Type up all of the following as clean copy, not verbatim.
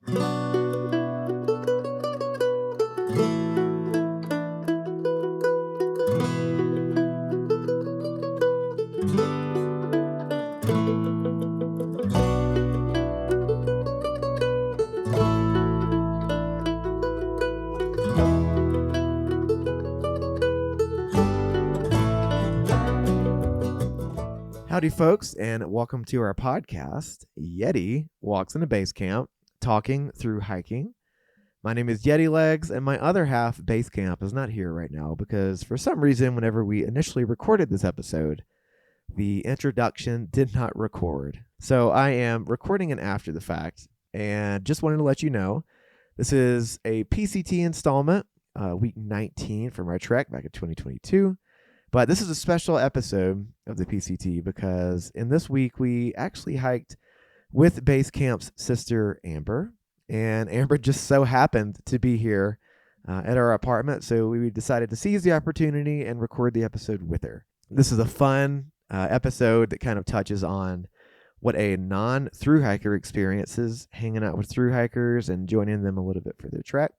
Howdy, folks, and welcome to our podcast, Yeti Walks in a Basecamp, talking through hiking. My name is Yeti Legs, and my other half, Basecamp, is not here right now because for some reason, whenever we initially recorded this episode, the introduction did not record. So I am recording it after the fact, and just wanted to let you know, this is a PCT installment, week 19 from our trek back in 2022. But this is a special episode of the PCT because in this week, we actually hiked with Basecamp's sister, Amber. And Amber just so happened to be here at our apartment. So we decided to seize the opportunity and record the episode with her. This is a fun episode that kind of touches on what a non-thru hiker experiences, hanging out with thru hikers and joining them a little bit for their trek.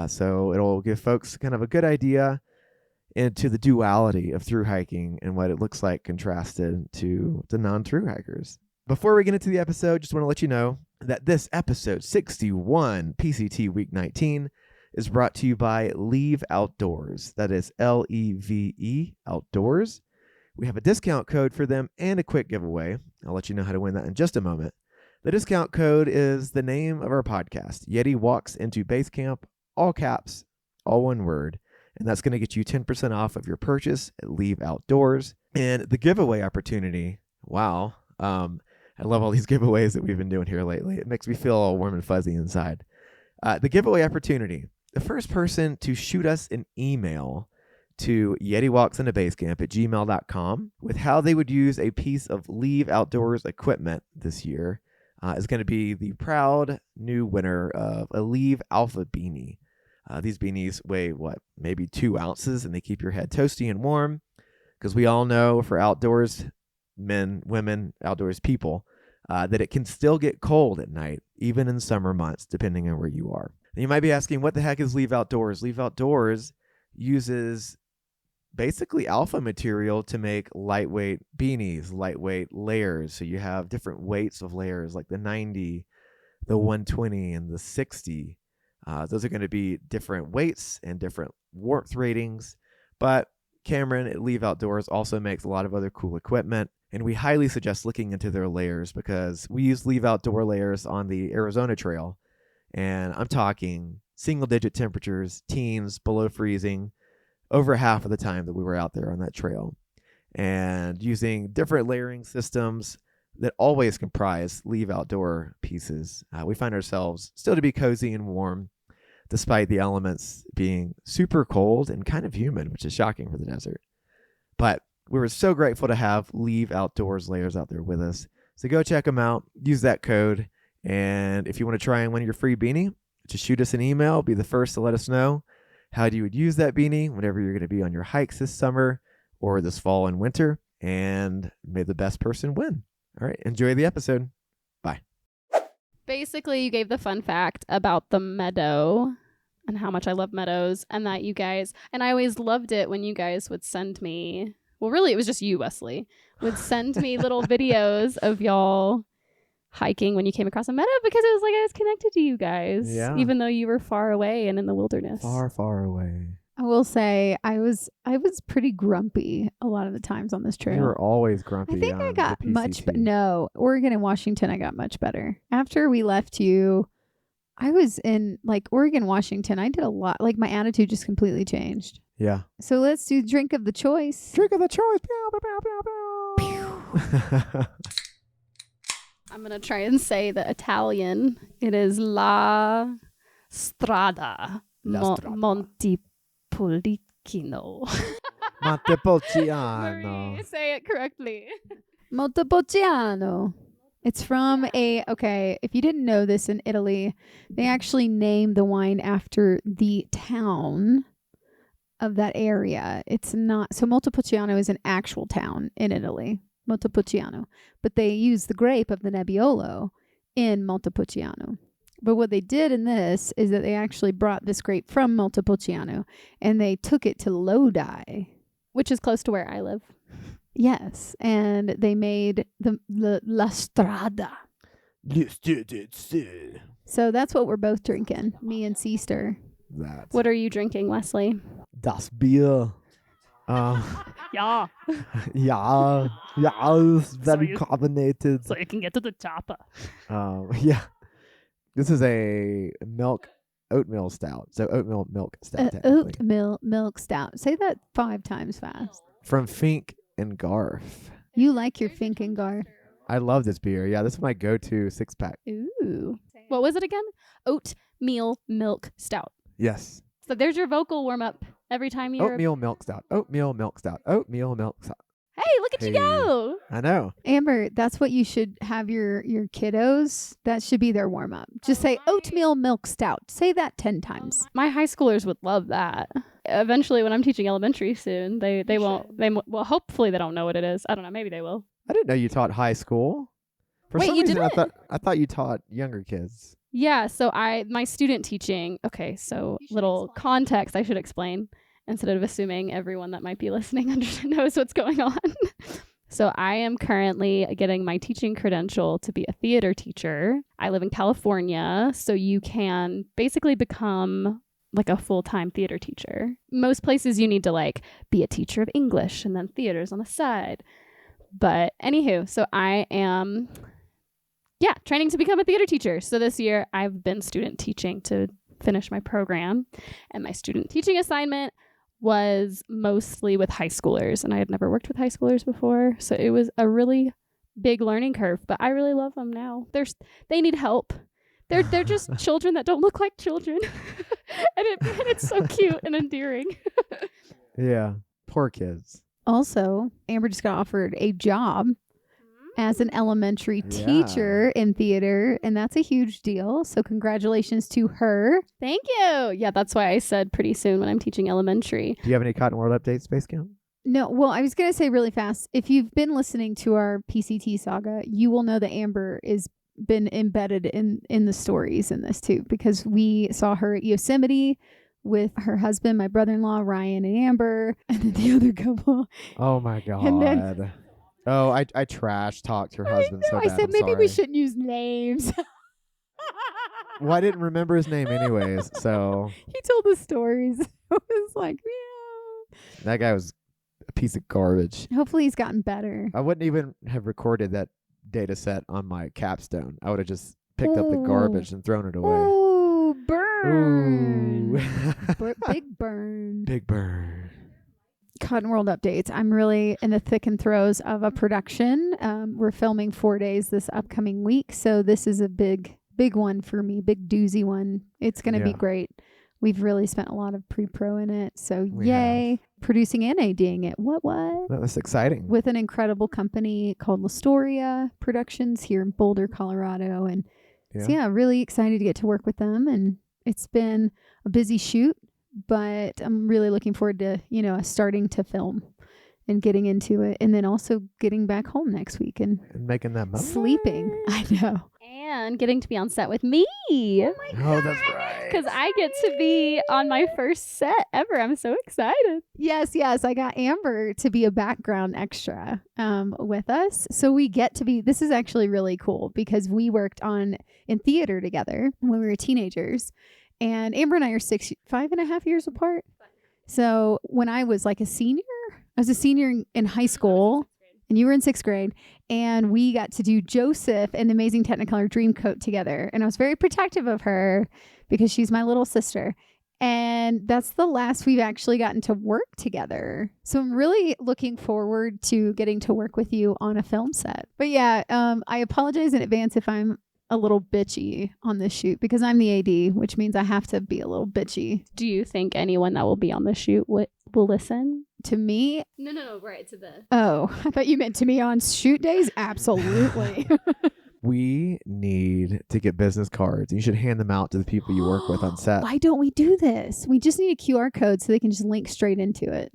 So it'll give folks kind of a good idea into the duality of thru hiking and what it looks like contrasted to the non-thru hikers. Before we get into the episode, just want to let you know that this episode 61 PCT Week 19 is brought to you by Leave Outdoors. That is Leve Outdoors. We have a discount code for them and a quick giveaway. I'll let you know how to win that in just a moment. The discount code is the name of our podcast, Yeti Walks into Basecamp, all caps, all one word. And that's going to get you 10% off of your purchase at Leave Outdoors. And the giveaway opportunity, wow. I love all these giveaways that we've been doing here lately. It makes me feel all warm and fuzzy inside. The giveaway opportunity, the first person to shoot us an email to yetiwalksinabasecamp@gmail.com with how they would use a piece of Leave Outdoors equipment this year is going to be the proud new winner of a Leave Alpha Beanie. These beanies weigh, maybe 2 ounces, and they keep your head toasty and warm because we all know for outdoors men, women, outdoors people, that it can still get cold at night, even in summer months, depending on where you are. And you might be asking, what the heck is Leave Outdoors? Leave Outdoors uses basically alpha material to make lightweight beanies, lightweight layers. So you have different weights of layers like the 90, the 120, and the 60. Those are going to be different weights and different warmth ratings. But Cameron at Leave Outdoors also makes a lot of other cool equipment. And we highly suggest looking into their layers because we use Leave Outdoor layers on the Arizona Trail. And I'm talking single-digit temperatures, teens, below freezing, over half of the time that we were out there on that trail. And using different layering systems that always comprise Leave Outdoor pieces, we find ourselves still to be cozy and warm, despite the elements being super cold and kind of humid, which is shocking for the desert. But we were so grateful to have Leave Outdoors layers out there with us. So go check them out, use that code, and if you want to try and win your free beanie, just shoot us an email, be the first to let us know how you would use that beanie whenever you're going to be on your hikes this summer or this fall and winter, and may the best person win. All right, enjoy the episode. Bye. Basically, you gave the fun fact about the meadow and how much I love meadows, and that you guys, and I always loved it when you guys would send me, well, really, it was just you, Wesley, would send me little videos of y'all hiking when you came across a meadow because it was like I was connected to you guys, even though you were far away and in the wilderness. Far, far away. I will say I was pretty grumpy a lot of the times on this trail. You were always grumpy. I think I got no, Oregon and Washington I got much better. After we left you, I was in Oregon, Washington. I did a lot. My attitude just completely changed. Yeah. So let's do drink of the choice. Drink of the choice. Pew, pew, pew, pew. I'm going to try and say the Italian. It is La Strada. Montepulciano. Montepulciano. Marie, say it correctly. Montepulciano. It's from if you didn't know this, in Italy, they actually named the wine after the town of that area. It's not, so Montepulciano is an actual town in Italy, Montepulciano, but they use the grape of the Nebbiolo in Montepulciano. But what they did in this is that they actually brought this grape from Montepulciano and they took it to Lodi. Which is close to where I live. Yes, and they made the La Strada. So that's what we're both drinking, me and Sister. That. What are you drinking, Wesley? Das Bier. Yeah. Yeah. It's very you- carbonated. So you can get to the chopper. Yeah. This is a oatmeal stout. So oatmeal milk stout. technically. Oatmeal milk stout. Say that 5 times fast. From Fink and Garth. You like your Finkengar. I love this beer. Yeah, this is my go-to 6-pack. Ooh. What was it again? Oatmeal milk stout. Yes. So there's your vocal warm up every time you're. Oatmeal milk stout. Oatmeal milk stout. Oatmeal milk stout. Hey, look at you Hey. go. I know. Amber, that's what you should have your kiddos. That should be their warm up. Just say oatmeal milk stout. Say that 10 times. My high schoolers would love that. Eventually, when I'm teaching elementary soon, they won't. Well, hopefully they don't know what it is. I don't know. Maybe they will. I didn't know you taught high school. For Wait, some you reason, didn't? I thought you taught younger kids. Yeah. So my student teaching. Okay. So little context I should explain instead of assuming everyone that might be listening knows what's going on. So I am currently getting my teaching credential to be a theater teacher. I live in California, so you can basically become like a full-time theater teacher. Most places you need to like be a teacher of English and then theaters on the side. But anywho, so I am training to become a theater teacher. So this year I've been student teaching to finish my program, and my student teaching assignment was mostly with high schoolers, and I had never worked with high schoolers before, so it was a really big learning curve, but I really love them now. They need help. They're just children that don't look like children. and it's so cute and endearing. Yeah. Poor kids. Also, Amber just got offered a job as an elementary teacher in theater, and that's a huge deal. So congratulations to her. Thank you. Yeah, that's why I said pretty soon when I'm teaching elementary. Do you have any Cotton World updates, Basecamp? No, well, I was going to say really fast, if you've been listening to our PCT saga, you will know that Amber is been embedded in the stories in this too, because we saw her at Yosemite with her husband, my brother-in-law, Ryan and Amber, and then the other couple. Oh my God. And then- Oh, I trash talked your husband so I bad. said I'm maybe we sorry. shouldn't use names. Well, I didn't remember his name anyways, so He told the stories. I was like, yeah. that guy was a piece of garbage. Hopefully he's gotten better. I wouldn't even have recorded that data set on my capstone. I would have just picked up the garbage and thrown it away. Ooh, burn. Ooh. Big burn. Big burn. Cotton World updates. I'm really in the thick and throes of a production. We're filming 4 days this upcoming week, so this is a big one for me, big doozy one. It's going to be Yeah. great. We've really spent a lot of pre-pro in it, so We yay. Producing and ADing it. What? That was exciting. With an incredible company called Lastoria Productions here in Boulder, Colorado. And so, yeah, really excited to get to work with them. And it's been a busy shoot, but I'm really looking forward to, starting to film and getting into it. And then also getting back home next week and And making that money. sleeping. I know. And getting to be on set with me. Oh, that's right. Because I get to be on my first set ever. I'm so excited. Yes. I got Amber to be a background extra with us. So we get to be, this is actually really cool because we worked in theater together when we were teenagers. And Amber and I are 5.5 years apart. So when I was like I was a senior in high school and you were in 6th grade, and we got to do Joseph and the Amazing Technicolor Dreamcoat together. And I was very protective of her because she's my little sister. And that's the last we've actually gotten to work together. So I'm really looking forward to getting to work with you on a film set. But yeah, I apologize in advance if I'm a little bitchy on this shoot because I'm the AD, which means I have to be a little bitchy. Do you think anyone that will be on the shoot will listen? To me? No, right, to the... Oh, I thought you meant to me on shoot days? Absolutely. We need to get business cards. You should hand them out to the people you work with on set. Why don't we do this? We just need a QR code so they can just link straight into it.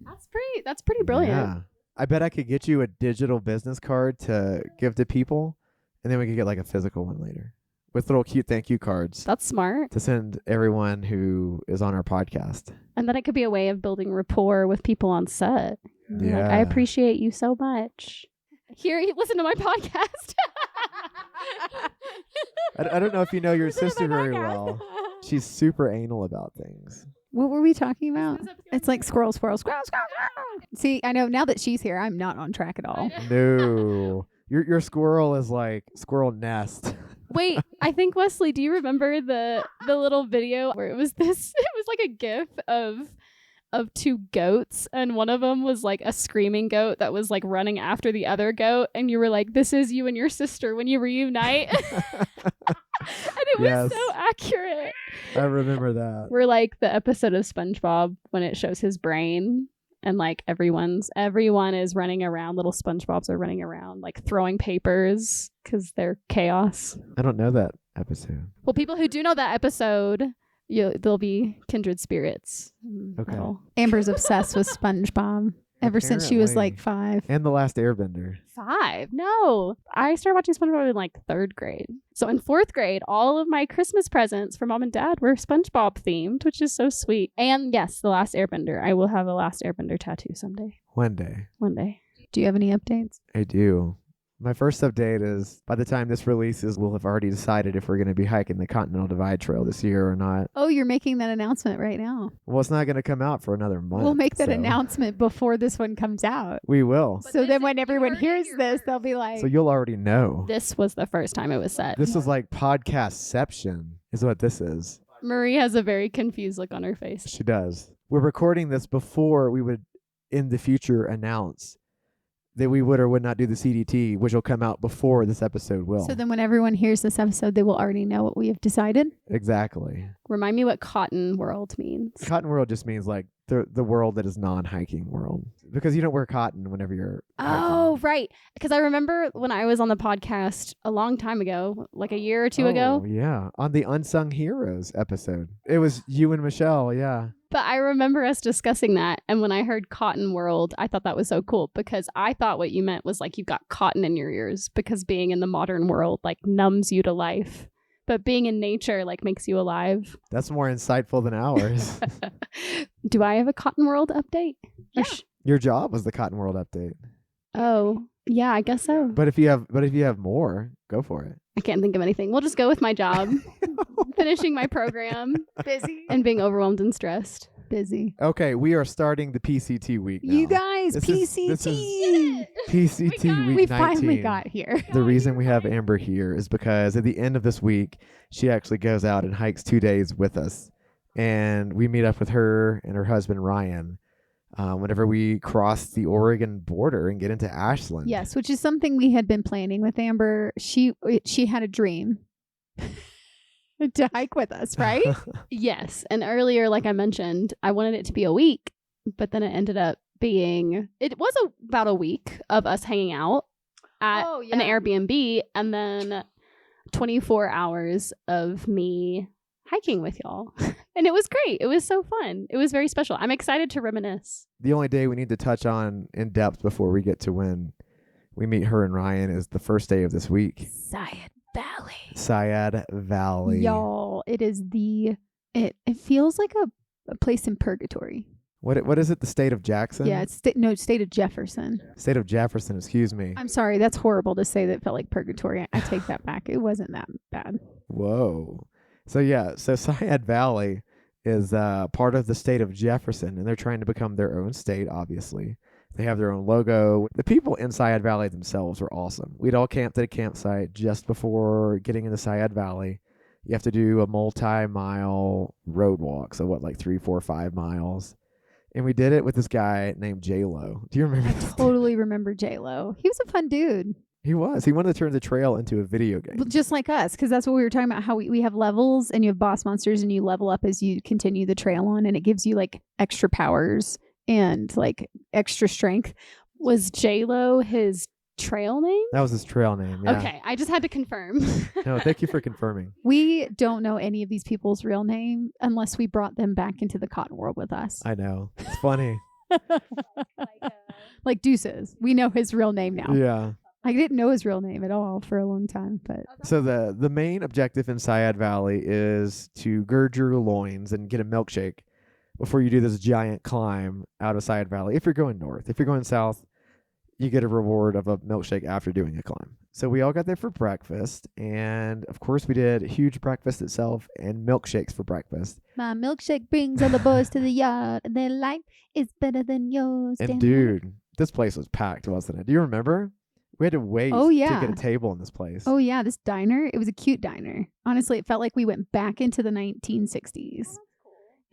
That's pretty brilliant. Yeah. I bet I could get you a digital business card to give to people, and then we could get like a physical one later. with little cute thank you cards That's smart. to send everyone who is on our podcast. And then it could be a way of building rapport with people on set. Like, I Yeah. appreciate you so much. Here, listen to my podcast. I don't know if you know your Listen to sister my very podcast. well. She's super anal about things. What were we talking about? It's like squirrel, squirrel, squirrel, squirrel, squirrel. See, I know now that she's here, I'm not on track at all. No. Your squirrel is like squirrel nest. Wait, I think Wesley, do you remember the little video where it was this? It was like a GIF of two goats, and one of them was like a screaming goat that was like running after the other goat, and you were like, "This is you and your sister when you reunite," and it Yes. was so accurate. I remember that. We're like the episode of SpongeBob when it shows his brain. And like everyone is running around. Little SpongeBobs are running around, like throwing papers because they're chaos. I don't know that episode. Well, people who do know that episode, they'll be kindred spirits. Okay. Amber's obsessed with SpongeBob ever since she was like Apparently. 5. And The Last Airbender. 5? No, I started watching SpongeBob in like 3rd grade. So in 4th grade, all of my Christmas presents for mom and dad were SpongeBob themed, which is so sweet. And yes, The Last Airbender. I will have a Last Airbender tattoo someday. One day. One day. Do you have any updates? I do. My first update is by the time this releases, we'll have already decided if we're going to be hiking the Continental Divide Trail this year or not. Oh, you're making that announcement right now. Well, it's not going to come out for another month. We'll make that so announcement before this one comes out. We will. So then when everyone hears this, they'll be like, So you'll already know. This was the first time it was said. This is like podcastception is what this is. Marie has a very confused look on her face. She does. We're recording this before we would in the future announce that we would or would not do the CDT, which will come out before this episode will. so then when everyone hears this episode, they will already know what we have decided. Exactly. Remind me what Cotton World means. Cotton world just means like the world that is non-hiking world. Because you don't wear cotton whenever you're Oh, hiking. right. Because I remember when I was on the podcast a long time ago, like a year or two ago. Oh, yeah. On the Unsung Heroes episode. It was you and Michelle, yeah. But I remember us discussing that. And when I heard Cotton World, I thought that was so cool because I thought what you meant was like you've got cotton in your ears because being in the modern world like numbs you to life. But being in nature like makes you alive. That's more insightful than ours. Do I have a Cotton World update? Yeah. Your job was the Cotton World update. Oh, yeah, I guess so. But if you have more, go for it. I can't think of anything. We'll just go with my job, finishing my program, Busy. and being overwhelmed and stressed. Busy. Okay, we are starting the PCT week now. You guys, This is- PCT. this is- We PCT got it. week We 19. finally got here. The reason we have Amber here is because at the end of this week, she actually goes out and hikes 2 days with us. And we meet up with her and her husband, Ryan, whenever we cross the Oregon border and get into Ashland. Yes, which is something we had been planning with Amber. She had a dream to hike with us, right? Yes. And earlier, like I mentioned, I wanted it to be a week, but then it ended up being, it was about a week of us hanging out at an Airbnb and then 24 hours of me hiking with y'all. And it was great. It was so fun. It was very special. I'm excited to reminisce. The only day we need to touch on in depth before we get to when we meet her and Ryan is the first day of this week. Seiad Valley. Seiad Valley. Y'all, it is it feels like a place in purgatory. What is it? The state of Jackson? Yeah, it's state of Jefferson. State of Jefferson, excuse me. I'm sorry, that's horrible to say that it felt like purgatory. I take that back. It wasn't that bad. Whoa. So Seiad Valley is part of the state of Jefferson, and they're trying to become their own state, obviously. They have their own logo. The people in Seiad Valley themselves were awesome. We'd all camped at a campsite just before getting into Seiad Valley. You have to do a multi-mile road walk, so like 3, 4, 5 miles. And we did it with this guy named J-Lo. Do you remember I this dude? totally remember J-Lo. He was a fun dude. He was. He wanted to turn the trail into a video game. Well, just like us, because that's what we were talking about, how we have levels and you have boss monsters and you level up as you continue the trail on, and it gives you like extra powers and like extra strength. Was J-Lo his trail name? That was his trail name. Yeah. Okay, I just had to confirm. No, thank you for confirming. We don't know any of these people's real name unless we brought them back into the cotton world with us. I know. It's funny. Like Deuces. We know his real name now. Yeah. I didn't know his real name at all for a long time, but So the main objective in Seiad Valley is to gird your loins and get a milkshake before you do this giant climb out of Seiad Valley. If you're going north, if you're going south, you get a reward of a milkshake after doing a climb. So we all got there for breakfast, and of course we did a huge breakfast itself and milkshakes for breakfast. my milkshake brings all the boys to the yard, and their life is better than yours. And Damn dude, this place was packed, wasn't it? Do you remember? We had to wait Oh, to yeah. get a table in this place. Oh yeah, this diner, it was a cute diner. Honestly, it felt like we went back into the 1960s.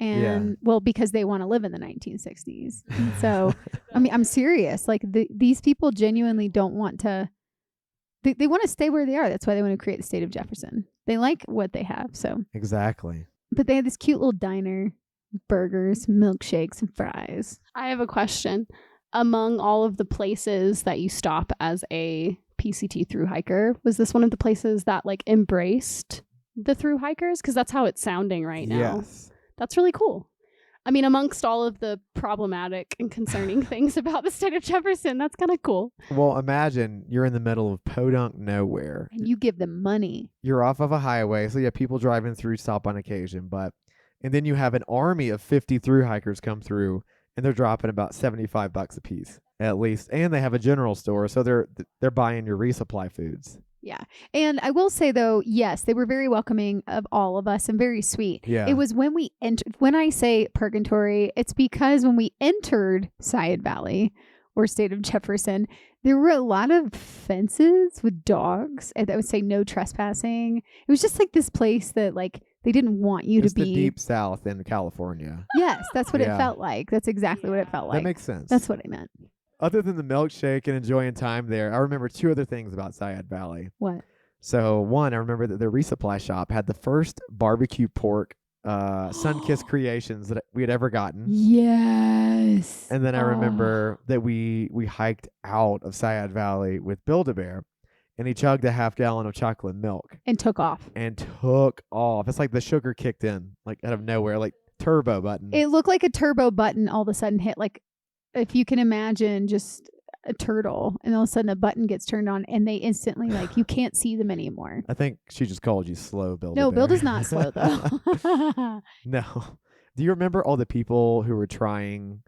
And well, because they want to live in the 1960s. And so, I mean, I'm serious. Like these people genuinely don't want to, they want to stay where they are. That's why they want to create the state of Jefferson. They like what they have. So, Exactly. but they had this cute little diner, burgers, milkshakes, and fries. I have a question. Among all of the places that you stop as a PCT thru hiker, was this one of the places that like embraced the thru hikers? Because that's how it's sounding right now. Yes. That's really cool. I mean, amongst all of the problematic and concerning things about the state of Jefferson, that's kind of cool. Well, imagine you're in the middle of podunk nowhere. And you give them money. You're off of a highway, so you have people driving through, stop on occasion, and then you have an army of 50 through hikers come through, and they're dropping about $75 a piece at least, and they have a general store, so they're buying your resupply foods. Yeah. And I will say though, yes, they were very welcoming of all of us and very sweet. Yeah. It was when we entered, when I say purgatory, it's because when we entered Seiad Valley or state of Jefferson, there were a lot of fences with dogs. And I would say no trespassing. It was just like this place that like they didn't want you It's to be. the deep south in California. Yes, that's what Yeah. it felt like. That's exactly what it felt like. That makes sense. That's what I meant. Other than the milkshake and enjoying time there, I remember two other things about Seiad Valley. What? So one, I remember that the resupply shop had the first barbecue pork Sunkissed creations that we had ever gotten. Yes. And then I Oh. remember that we hiked out of Seiad Valley with Build-A-Bear, and he chugged a half gallon of chocolate milk And took off. and took off. It's like the sugar kicked in, like out of nowhere, like turbo button. It looked like a turbo button all of a sudden hit. Like if you can imagine just a turtle and all of a sudden a button gets turned on and they instantly like you can't see them anymore. I think she just called you slow, Build-A-Bear. No, Build is not slow though. No. Do you remember all the people who were trying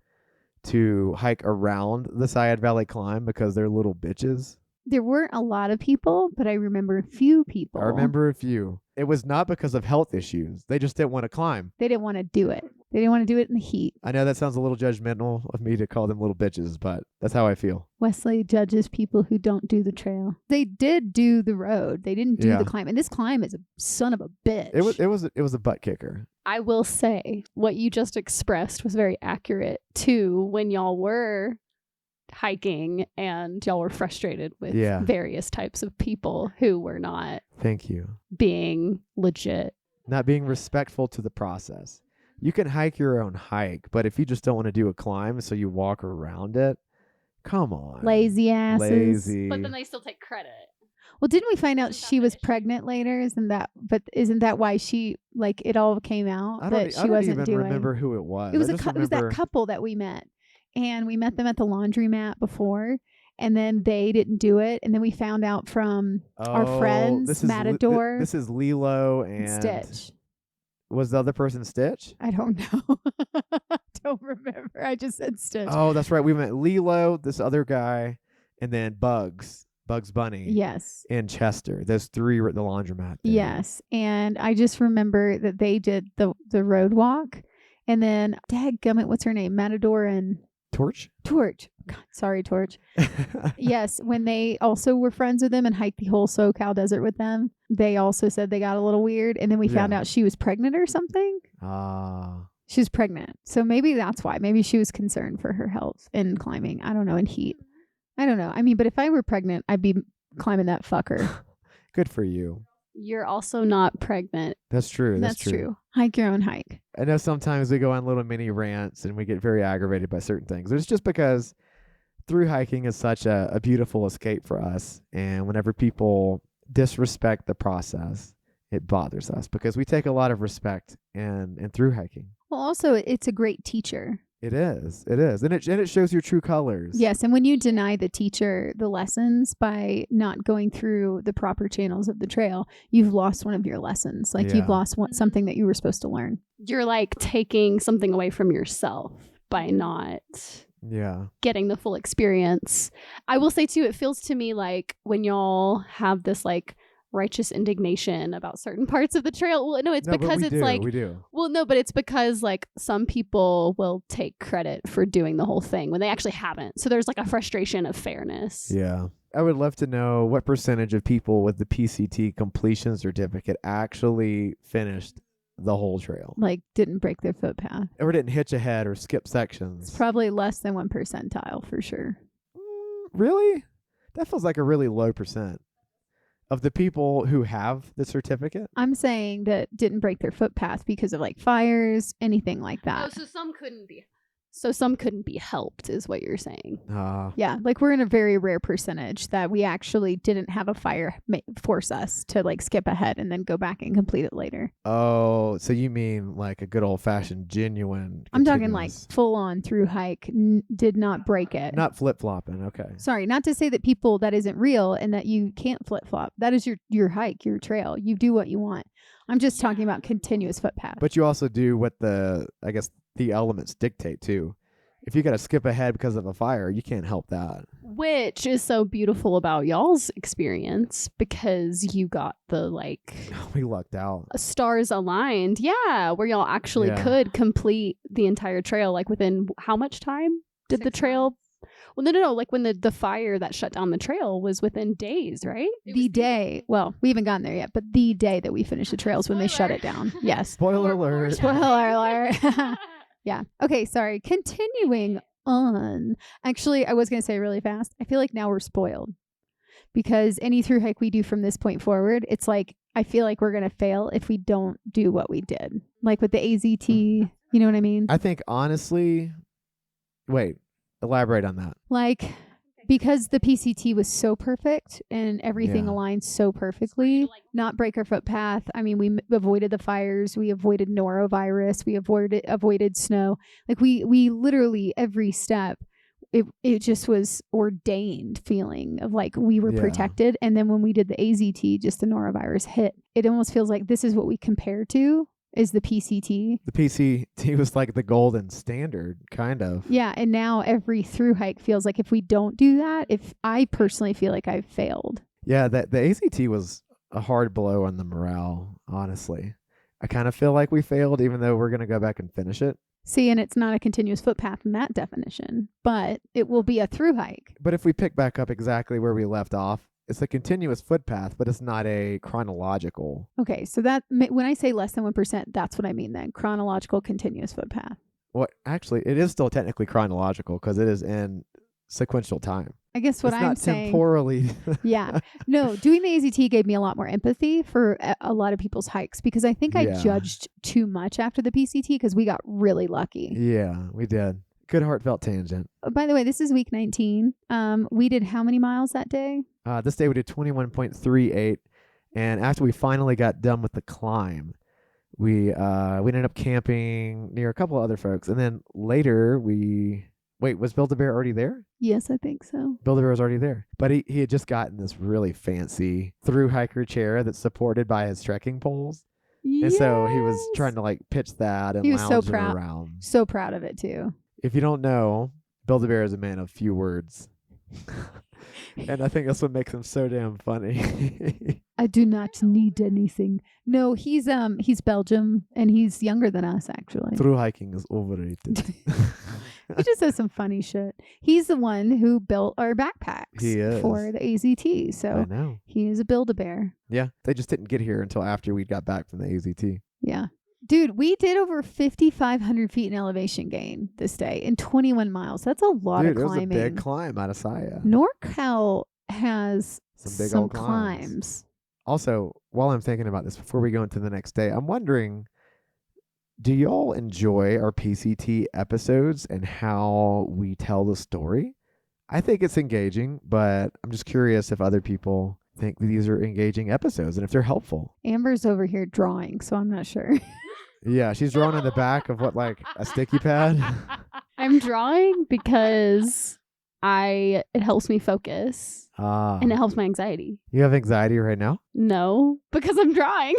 to hike around the Seiad Valley climb because they're little bitches? There weren't a lot of people, but I remember a few people. I remember a few. It was not because of health issues. They just didn't want to climb. They didn't want to do it. They didn't want to do it in the heat. I know that sounds a little judgmental of me to call them little bitches, but that's how I feel. Wesley judges people who don't do the trail. They did do the road. They didn't do Yeah. the climb. And this climb is a son of a bitch. It was a butt kicker. I will say what you just expressed was very accurate too when y'all were hiking and y'all were frustrated with Yeah. various types of people who were not Thank you. being legit. Not being respectful to the process. You can hike your own hike, but if you just don't want to do a climb so you walk around it, come on. Lazy asses. Lazy. But then they still take credit. Well, didn't we find out Isn't that she the was issue? pregnant later? Isn't that why she like it all came out I that don't she wasn't even doing? remember who it was. It was I a just it was that remember- couple that we met, and we met them at the laundromat before, and then they didn't do it, and then we found out from our friends, this is Matador this is Lilo and Stitch. Was the other person Stitch? I don't know. I don't remember. I just said Stitch. Oh, that's right. We met Lilo, this other guy, and then Bugs Bunny, Yes. and Chester. Those three were at the laundromat. there. Yes. And I just remember that they did the road walk, and then dadgummit, what's her name? Matador and Torch. God, sorry, Torch. Yes, when they also were friends with them and hiked the whole SoCal desert with them, they also said they got a little weird. And then we found Yeah. out she was pregnant or something. Ah, She was pregnant. So maybe that's why. Maybe she was concerned for her health in climbing. I don't know, in heat. I don't know. I mean, but if I were pregnant, I'd be climbing that fucker. good for you. You're also not pregnant. That's true. That's true. Hike your own hike. I know sometimes we go on little mini rants and we get very aggravated by certain things. It's just because through hiking is such a beautiful escape for us. And whenever people disrespect the process, it bothers us because we take a lot of respect in through hiking. Well, also, it's a great teacher It is. It is. And it shows your true colors. Yes, and when you deny the teacher the lessons by not going through the proper channels of the trail, you've lost one of your lessons. Like you've Yeah. lost something that you were supposed to learn. You're like taking something away from yourself by not Yeah. getting the full experience. I will say too, it feels to me like when y'all have this like righteous indignation about certain parts of the trail. Well, no, it's No, but because we it's do, like, we do. well, no, but it's because like some people will take credit for doing the whole thing when they actually haven't. So there's like a frustration of fairness. Yeah. I would love to know what percentage of people with the PCT completion certificate actually finished the whole trail Like didn't break their footpath. or didn't hitch ahead or skip sections. It's probably less than 1 percentile for sure. Really? That feels like a really low percent of the people who have the certificate. I'm saying that didn't break their footpath because of like fires, anything like that. so some couldn't be. So some couldn't be helped, is what you're saying. Yeah, like we're in a very rare percentage that we actually didn't have a fire force us to like skip ahead and then go back and complete it later. Oh, so you mean like a good old fashioned genuine? I'm talking like continuous- full on through hike, did not break it. not flip flopping. Okay. Sorry, not to say that people that isn't real and that you can't flip flop. That is your hike, your trail. You do what you want. I'm just talking about continuous footpath. But you also do what the elements dictate too. If you got to skip ahead because of a fire, you can't help that. Which is so beautiful about y'all's experience because you got the like We lucked out. stars aligned. Yeah, where y'all actually Yeah. could complete the entire trail like within how much time did the 6 trail? Well, no. Like when the fire that shut down the trail was within days, right? The day, well, we haven't gotten there yet, but the day that we finished the trails when they shut it down. Yes. Spoiler alert. Spoiler alert. Yeah. Okay, sorry. Continuing on. Actually, I was going to say really fast. I feel like now we're spoiled because any through hike we do from this point forward, it's like I feel like we're going to fail if we don't do what we did. Like with the AZT, you know what I mean? I think honestly, wait, elaborate on that. Like because the PCT was so perfect and everything Yeah. aligned so perfectly, not break our footpath. I mean, we avoided the fires, we avoided norovirus, we avoided snow. Like we literally every step, it just was ordained feeling of like we were Yeah. protected. And then when we did the AZT, just the norovirus hit. It almost feels like this is what we compare to is the PCT. The PCT was like the golden standard, kind of. Yeah, and now every through hike feels like if we don't do that, if I personally feel like I've failed. Yeah, that the ACT was a hard blow on the morale, honestly. I kind of feel like we failed, even though we're going to go back and finish it. See, and it's not a continuous footpath in that definition, but it will be a through hike. But if we pick back up exactly where we left off, it's a continuous footpath, but it's not a chronological. Okay, so that when I say less than 1%, that's what I mean then. Chronological continuous footpath. Well, actually, it is still technically chronological because it is in sequential time. I guess what it's I'm not saying. temporally. Yeah. No, doing the AZT gave me a lot more empathy for a lot of people's hikes because I think I Yeah. judged too much after the PCT because we got really lucky. Yeah, we did. Good heartfelt tangent. By the way, this is week 19. We did how many miles that day? This day we did 21.38, and after we finally got done with the climb, we ended up camping near a couple of other folks, and then later was Build-A-Bear already there? Yes, I think so. Build-A-Bear was already there, but he had just gotten this really fancy through hiker chair that's supported by his trekking poles, and so he was Yes! trying to like pitch that and He was so lounge it proud. around. So proud of it too. If you don't know, Build-A-Bear is a man of few words. And I think that's what makes him so damn funny. I do not need anything. No, he's Belgium and he's younger than us actually. Through hiking is overrated. He just says some funny shit. He's the one who built our backpacks He is. for the AZT. I So know. he is a Build-A-Bear. Yeah, they just didn't get here until after we got back from the AZT. Yeah. Dude, we did over 5,500 feet in elevation gain this day in 21 miles. That's a lot Dude, of it was a climbing. big climb out of Seiad. NorCal has Some big some old climbs. climbs. Also, while I'm thinking about this, before we go into the next day, I'm wondering, do y'all enjoy our PCT episodes and how we tell the story? I think it's engaging, but I'm just curious if other people think these are engaging episodes and if they're helpful. Amber's over here drawing, so I'm not sure. Yeah, she's drawing on the back of what, like a sticky pad? I'm drawing because it helps me focus and it helps my anxiety. You have anxiety right now? No, because I'm drawing.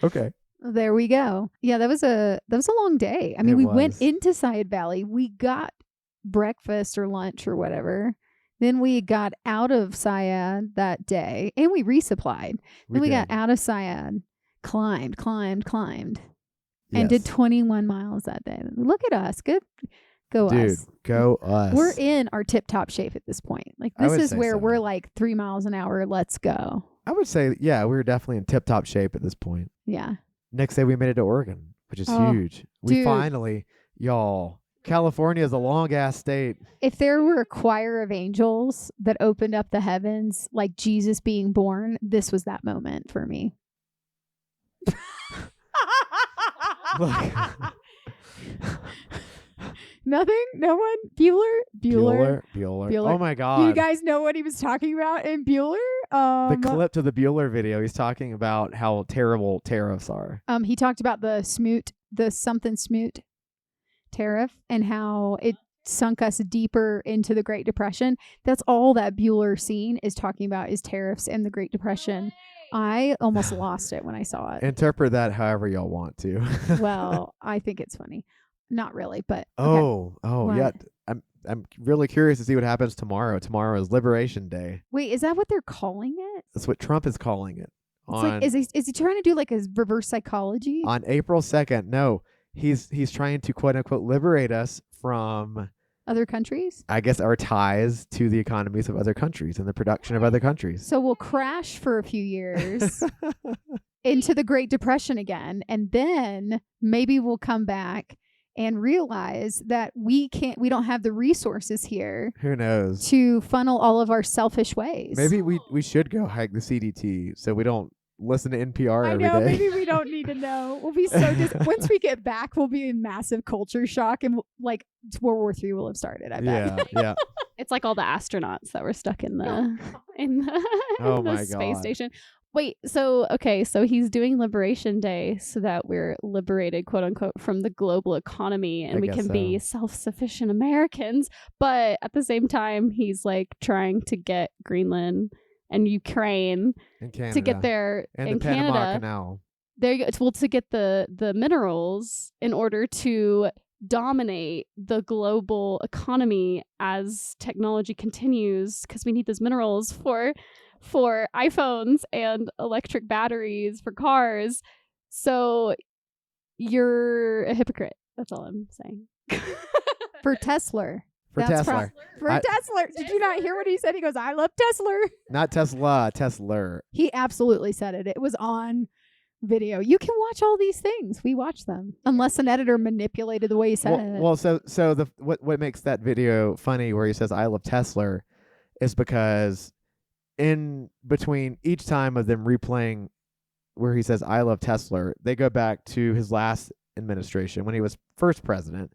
Okay. There we go. Yeah, that was a long day. I mean, It we went was. into Seiad Valley. We got breakfast or lunch or whatever. Then we got out of Seiad that day, and we resupplied. Then we got did. out of Seiad, climbed, and did Yes. 21 miles that day. Look at us. Good. Go Dude, us. go us. We're in our tip-top shape at this point. Like, I this would is say where so. we're like 3 miles an hour. Let's go. I would say, yeah, we were definitely in tip-top shape at this point. Yeah. Next day, we made it to Oregon, which is Oh, huge. We dude. finally, y'all, California is a long-ass state. If there were a choir of angels that opened up the heavens, like Jesus being born, this was that moment for me. Look. Nothing? No one? Bueller? Bueller. Oh, my God. Do you guys know what he was talking about in Bueller? The clip to the Bueller video, he's talking about how terrible tariffs are. He talked about the something smoot tariff and how it sunk us deeper into the Great Depression. That's all that Bueller scene is talking about is tariffs and the Great Depression. I almost lost it when I saw it. Interpret that however y'all want to. Well, I think it's funny. Not really, but okay. Oh, yeah. What? I'm really curious to see what happens tomorrow. Tomorrow is Liberation Day. Wait, is that what they're calling it? That's what Trump is calling it. It's like, is he trying to do like a reverse psychology? On April 2nd, no, he's trying to quote unquote liberate us from, Other countries? I guess, our ties to the economies of other countries and the production of other countries. So we'll crash for a few years into the Great Depression again, and then maybe we'll come back and realize that we don't have the resources here Who knows? to funnel all of our selfish ways. Maybe we should go hike the CDT so we don't listen to NPR I every know, day. maybe we don't need to know. We'll be so once we get back, we'll be in massive culture shock, and like World War III will have started. I bet. Yeah. It's like all the astronauts that were stuck in the Oh in the my space God. station. Wait, so he's doing Liberation Day so that we're liberated, quote unquote, from the global economy and I we guess can so. be self-sufficient Americans. But at the same time, he's like trying to get Greenland and Ukraine In Canada. to get there and in the Panama Canada. Canal. There you go. Well, to get the minerals in order to dominate the global economy as technology continues, because we need those minerals for iPhones and electric batteries for cars. So you're a hypocrite. That's all I'm saying. For Tesla. For That's Tesla. For I- Tesla. Did you not hear what he said? He goes, I love Tesla. Not Tesla, Tesla. He absolutely said it. It was on video. You can watch all these things. We watch them. Unless an editor manipulated the way he said it. Well, so the what makes that video funny where he says I love Tesla is because in between each time of them replaying where he says I love Tesla, they go back to his last administration when he was first president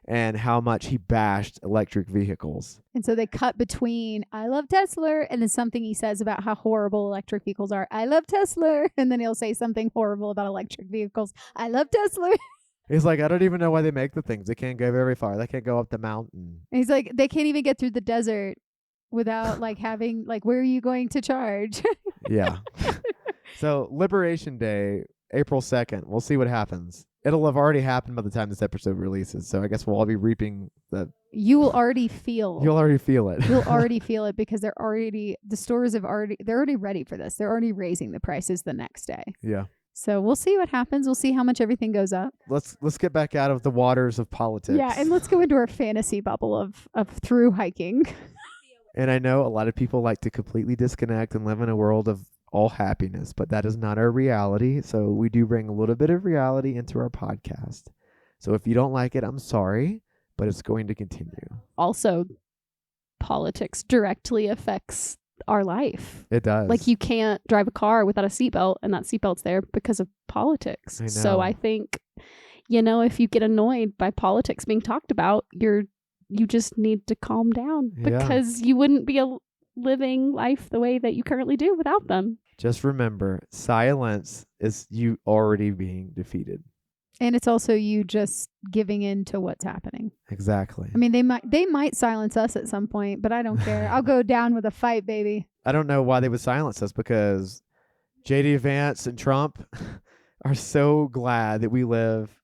and how much he bashed electric vehicles. And so they cut between I love Tesla and then something he says about how horrible electric vehicles are. I love Tesla. And then he'll say something horrible about electric vehicles. I love Tesla. He's like, I don't even know why they make the things. They can't go very far. They can't go up the mountain. And he's like, they can't even get through the desert without like having like, where are you going to charge? Yeah. So Liberation Day, April 2nd. We'll see what happens. It'll have already happened by the time this episode releases. So I guess we'll all be reaping the. You will already feel. You'll already feel it. You'll already feel it because they're already ready for this. They're already raising the prices the next day. Yeah. So we'll see what happens. We'll see how much everything goes up. Let's get back out of the waters of politics. Yeah, and let's go into our fantasy bubble of through hiking. And I know a lot of people like to completely disconnect and live in a world of all happiness, but that is not our reality. So we do bring a little bit of reality into our podcast. So if you don't like it, I'm sorry, but it's going to continue. Also, politics directly affects our life. It does. Like you can't drive a car without a seatbelt, and that seatbelt's there because of politics. I know. So I think, if you get annoyed by politics being talked about, you just need to calm down Yeah. because you wouldn't be living life the way that you currently do without them. Just remember, silence is you already being defeated. And it's also you just giving in to what's happening. Exactly. I mean, they might silence us at some point, but I don't care. I'll go down with a fight, baby. I don't know why they would silence us, because JD Vance and Trump are so glad that we live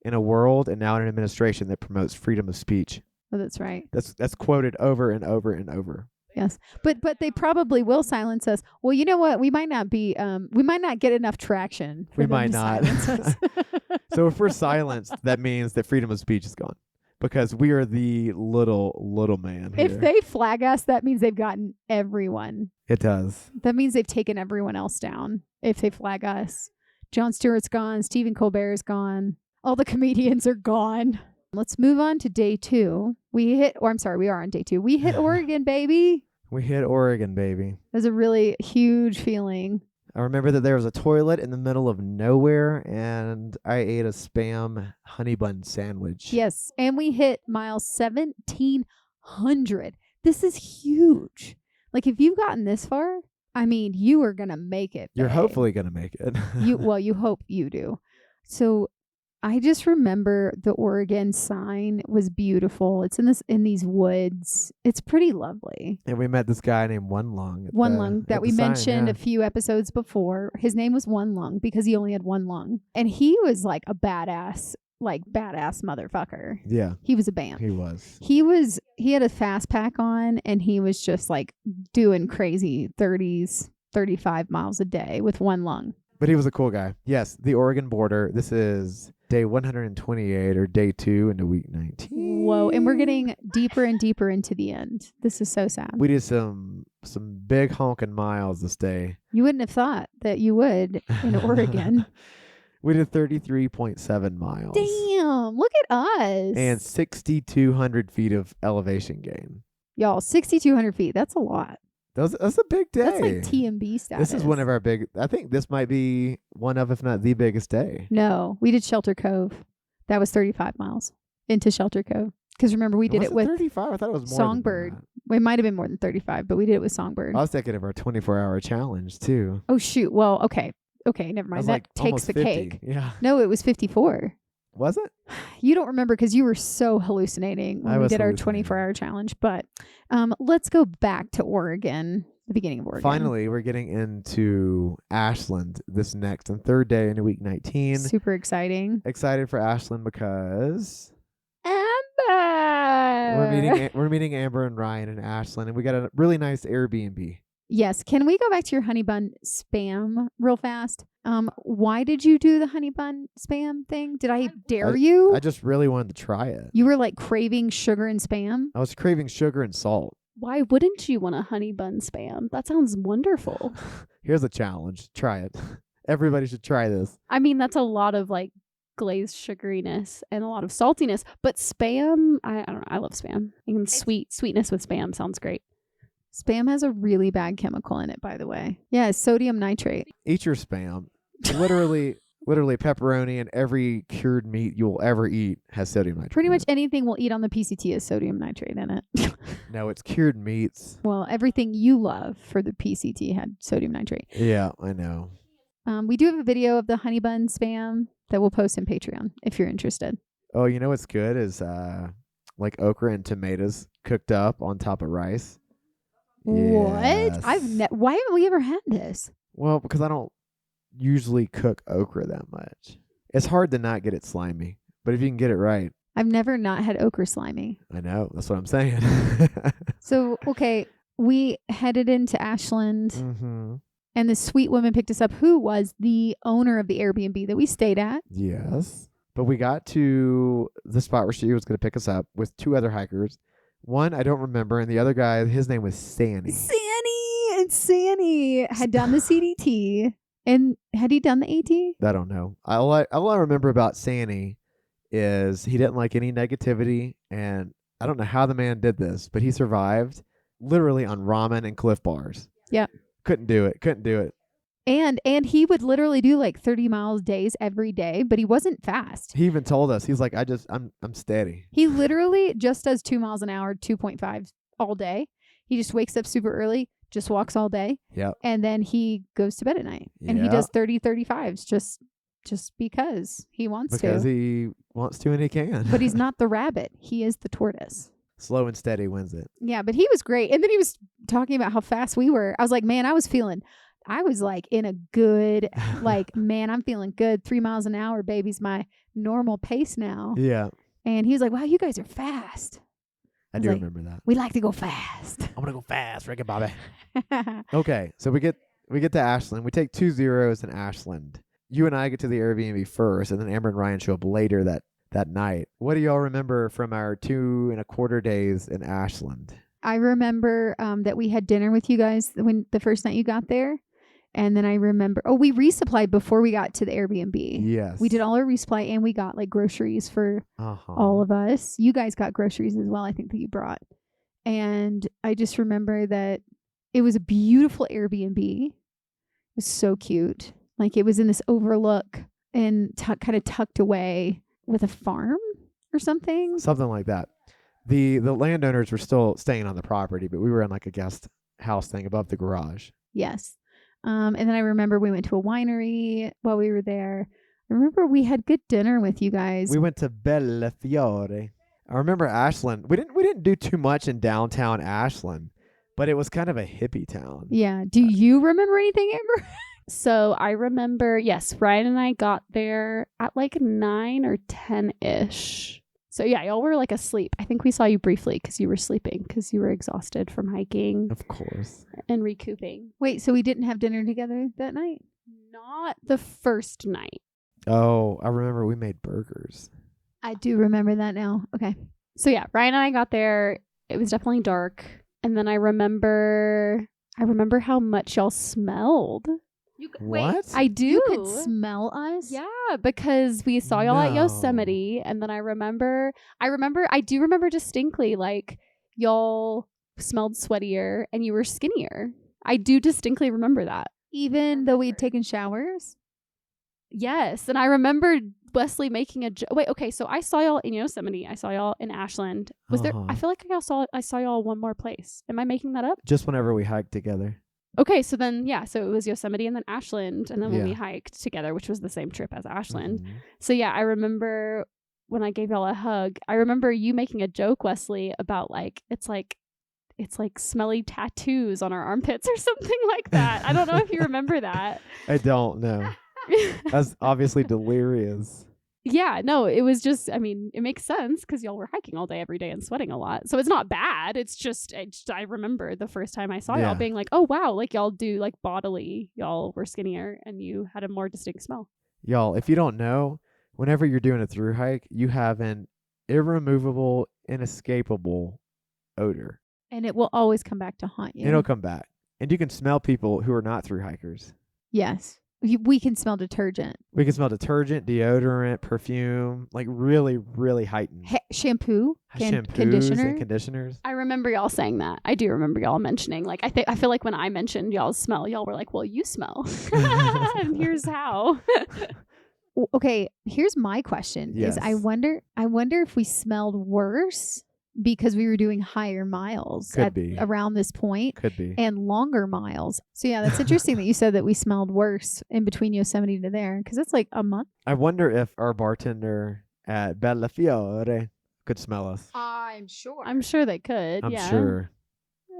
in a world and now in an administration that promotes freedom of speech. Oh, that's right. That's quoted over and over and over. Yes. But they probably will silence us. Well, you know what? We might not get enough traction. For We them might to not. silence us. So if we're silenced, that means that freedom of speech is gone, because we are the little man here. If they flag us, that means they've gotten everyone. It does. That means they've taken everyone else down. If they flag us, Jon Stewart's gone. Stephen Colbert's gone. All the comedians are gone. Let's move on to day 2. We are on day 2. We hit Oregon, baby. We hit Oregon, baby. It was a really huge feeling. I remember that there was a toilet in the middle of nowhere, and I ate a Spam honey bun sandwich. Yes, and we hit mile 1,700. This is huge. Like, if you've gotten this far, I mean, you are going to make it. You're babe. hopefully going to make it. You hope you do. So I just remember the Oregon sign was beautiful. It's in these woods. It's pretty lovely. And we met this guy named One Lung. One Lung that we mentioned a few episodes before. His name was One Lung because he only had one lung. And he was like a badass motherfucker. Yeah. He was a bam. He was. He had a fast pack on, and he was just like doing crazy 30s, 35 miles a day with one lung. But he was a cool guy. Yes, the Oregon border. This is day 128 or day 2 into week 19. Whoa, and we're getting deeper and deeper into the end. This is so sad. We did some big honking miles this day. You wouldn't have thought that you would in Oregon. We did 33.7 miles. Damn, look at us. And 6,200 feet of elevation gain. Y'all, 6,200 feet. That's a lot. That's a big day. That's like TMB status. This is one of our big, I think this might be one of, if not the biggest day. No, we did Shelter Cove. That was 35 miles into Shelter Cove. Because remember, we did it with 35? I thought it was more Songbird. than that. It might have been more than 35, but we did it with Songbird. I was thinking of our 24-hour challenge, too. Oh, shoot. Well, okay. Okay, never mind. That like takes almost the 50. cake. Yeah. No, it was 54. Was it? You don't remember because you were so hallucinating when we did our 24-hour challenge. But let's go back to Oregon, the beginning of Oregon. Finally, we're getting into Ashland this next and third day into week 19. Super exciting. Excited for Ashland because Amber! we're meeting Amber and Ryan in Ashland, and we got a really nice Airbnb. Yes. Can we go back to your honey bun spam real fast? Why did you do the honey bun spam thing? Did I dare you? I just really wanted to try it. You were like craving sugar and spam? I was craving sugar and salt. Why wouldn't you want a honey bun spam? That sounds wonderful. Here's a challenge. Try it. Everybody should try this. I mean, that's a lot of like glazed sugariness and a lot of saltiness. But spam, I don't know. I love spam. And sweetness with spam sounds great. Spam has a really bad chemical in it, by the way. Yeah, sodium nitrate. Eat your spam. Literally pepperoni and every cured meat you'll ever eat has sodium nitrate. Pretty in much it. anything we'll eat on the PCT has sodium nitrate in it. No, it's cured meats. Well, everything you love for the PCT had sodium nitrate. Yeah, I know. We do have a video of the honey bun spam that we'll post in Patreon if you're interested. Oh, you know what's good is like okra and tomatoes cooked up on top of rice. What? Yes. Why haven't we ever had this? Well, because I don't usually cook okra that much. It's hard to not get it slimy, but if you can get it right. I've never not had okra slimy. I know. That's what I'm saying. So, okay, we headed into Ashland, and this sweet woman picked us up who was the owner of the Airbnb that we stayed at. Yes. But we got to the spot where she was going to pick us up with 2 other hikers. One I don't remember, and the other guy, his name was Sanny. Sanny had done the CDT. And had he done the AT? I don't know. All I remember about Sanny is he didn't like any negativity, and I don't know how the man did this, but he survived literally on ramen and Cliff Bars. Yep. Couldn't do it. And he would literally do like 30 miles days every day, but he wasn't fast. He even told us, he's like, I'm steady. He literally just does 2 miles an hour, 2.5 all day. He just wakes up super early, just walks all day. Yep. And then he goes to bed at night. And he does 30, 35s just just because he wants Because to. he wants to and he can. But he's not the rabbit. He is the tortoise. Slow and steady wins it. Yeah, but he was great. And then he was talking about how fast we were. I was like, man, I was like in a good, like, man, I'm feeling good. 3 miles an hour, baby's my normal pace now. Yeah. And he was like, wow, you guys are fast. I was do like, remember that. We like to go fast. I'm going to go fast, Ricky Bobby. Okay, so we get to Ashland. We take 2 zeros in Ashland. You and I get to the Airbnb first, and then Amber and Ryan show up later that night. What do y'all remember from our 2.25 days in Ashland? I remember that we had dinner with you guys when the first night you got there. And then I remember, we resupplied before we got to the Airbnb. Yes. We did all our resupply, and we got like groceries for all of us. You guys got groceries as well, I think, that you brought. And I just remember that it was a beautiful Airbnb. It was so cute. Like, it was in this overlook and kind of tucked away with a farm or something. Something like that. The landowners were still staying on the property, but we were in like a guest house thing above the garage. Yes. And then I remember we went to a winery while we were there. I remember we had good dinner with you guys. We went to Bellafiore. I remember Ashland. We didn't do too much in downtown Ashland, but it was kind of a hippie town. Yeah. Do you remember anything, Amber? So I remember, yes, Ryan and I got there at like 9 or 10-ish. So yeah, y'all were like asleep. I think we saw you briefly because you were sleeping because you were exhausted from hiking Of course. and recouping. Wait, so we didn't have dinner together that night? Not the first night. Oh, I remember we made burgers. I do remember that now. Okay. So yeah, Ryan and I got there. It was definitely dark. And then I remember how much y'all smelled. What? I do. You could smell us? Yeah, because we saw y'all at No. Yosemite, and then I do remember distinctly, like, y'all smelled sweatier and you were skinnier. I do distinctly remember that. Even though we'd taken showers? Yes, and I remember Wesley making a wait. Okay, so I saw y'all in Yosemite. I saw y'all in Ashland. Was there? I feel like I saw y'all one more place. Am I making that up? Just whenever we hiked together. Okay, so then so it was Yosemite and then Ashland, and then when Yeah. we hiked together, which was the same trip as Ashland. Mhm. So yeah, I remember when I gave y'all a hug. I remember you making a joke, Wesley, about like it's like smelly tattoos on our armpits or something like that. I don't know if you remember that. I don't know. That's obviously delirious. Yeah, no, it was just, I mean, it makes sense because y'all were hiking all day, every day and sweating a lot. So it's not bad. It's just, I remember the first time I saw Yeah. y'all being like, oh, wow, like y'all do like bodily, y'all were skinnier and you had a more distinct smell. Y'all, if you don't know, whenever you're doing a through hike, you have an irremovable, inescapable odor. And it will always come back to haunt you. It'll come back. And you can smell people who are not through hikers. Yes. We can smell detergent. We can smell detergent, deodorant, perfume, like really, really heightened. Shampoo. Shampoos Conditioner. and conditioners. I remember y'all saying that. I do remember y'all mentioning, like, I feel like when I mentioned y'all's smell, y'all were like, well, you smell. And here's how. Okay, here's my question. Yes. Is I wonder if we smelled worse because we were doing higher miles Could be. around this point Could be. and longer miles. So yeah, that's interesting that you said that we smelled worse in between Yosemite to there because it's like a month. I wonder if our bartender at Bellafiore could smell us. I'm sure. I'm sure they could. I'm yeah. sure.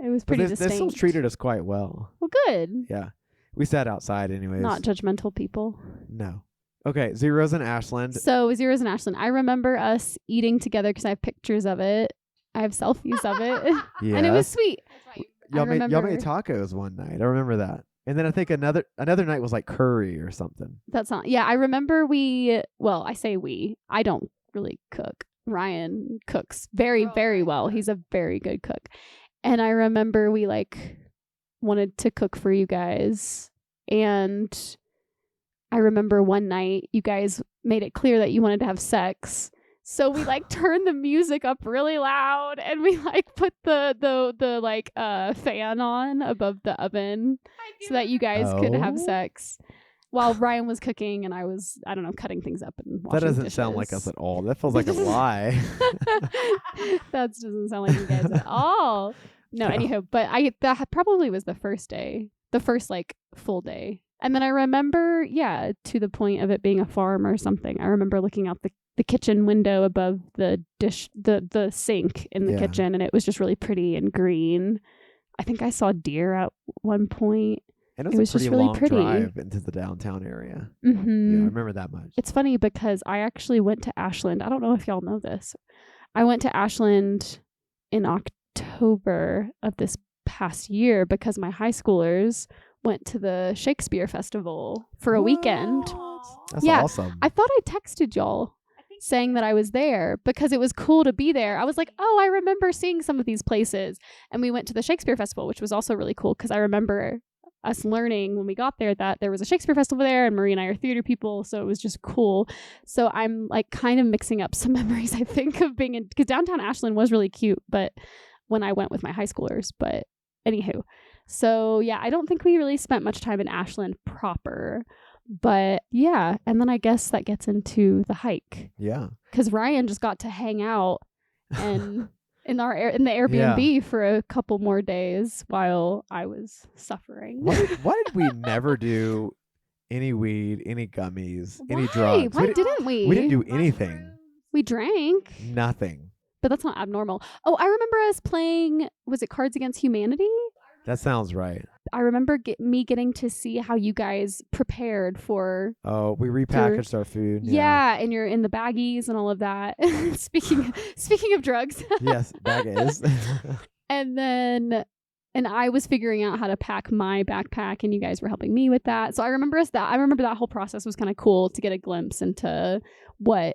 It was But pretty they distinct. still treated us quite well. Well, good. Yeah. We sat outside anyways. Not judgmental people. No. Okay, zeros in Ashland. So Zeros in Ashland. I remember us eating together because I have pictures of it. I have selfies of it. Yeah. And it was sweet. Y'all made remember- tacos one night. I remember that. And then I think another night was like curry or something. That's not. Yeah, I remember I say we. I don't really cook. Ryan cooks very, very well. He's a very good cook. And I remember we like wanted to cook for you guys. And I remember one night you guys made it clear that you wanted to have sex. So we like turned the music up really loud and we like put the like fan on above the oven so that you guys could have Oh. sex while Ryan was cooking and I was, I don't know, cutting things up and washing That doesn't sound like us dishes. at all. That feels like a lie. That doesn't sound like you guys at all. No, No. anywho, but that probably was the first day, the first like full day And then I remember, to the point of it being a farm or something, I remember looking out the kitchen window above the dish, the sink in the kitchen, and it was just really pretty and green. I think I saw deer at one point. And it was a pretty just really long drive into the downtown area. Mm-hmm. Yeah, I remember that much. It's funny because I actually went to Ashland. I don't know if y'all know this. I went to Ashland in October of this past year because my high schoolers went to the Shakespeare Festival for a weekend. That's Yeah. awesome. I thought I texted y'all saying that I was there because it was cool to be there. I was like, oh, I remember seeing some of these places. And we went to the Shakespeare Festival, which was also really cool because I remember us learning when we got there that there was a Shakespeare Festival there, and Marie and I are theater people, so it was just cool. So I'm like kind of mixing up some memories, I think, of being in, because downtown Ashland was really cute, but when I went with my high schoolers. But anywho, so yeah, I don't think we really spent much time in Ashland proper. But yeah, and then I guess that gets into the hike. Yeah. Because Ryan just got to hang out and in the Airbnb for a couple more days while I was suffering. Why did we never do any weed, any gummies, any Why? drugs? Why didn't we? We didn't do anything. We drank, Nothing. but that's not abnormal. Oh, I remember us playing, was it Cards Against Humanity? That sounds right. I remember me getting to see how you guys prepared for. Oh, we repackaged our food. Yeah, and you're in the baggies and all of that. Speaking of drugs. Yes, that is. And I was figuring out how to pack my backpack, and you guys were helping me with that. So I remember that whole process was kind of cool to get a glimpse into what's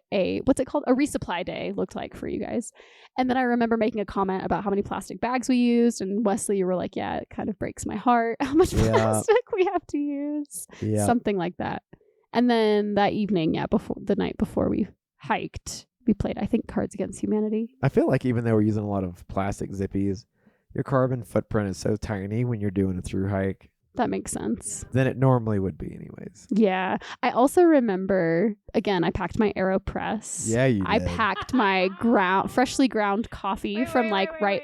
it called? A resupply day looked like for you guys. And then I remember making a comment about how many plastic bags we used, and Wesley, you were like, yeah, it kind of breaks my heart how much plastic we have to use. Yeah. Something like that. And then that evening, the night before we hiked, we played, I think, Cards Against Humanity. I feel like even though we're using a lot of plastic zippies, your carbon footprint is so tiny when you're doing a through hike That makes sense. than it normally would be anyways. Yeah. I also remember, again, I packed my AeroPress. Yeah, you I did. packed my freshly ground coffee right.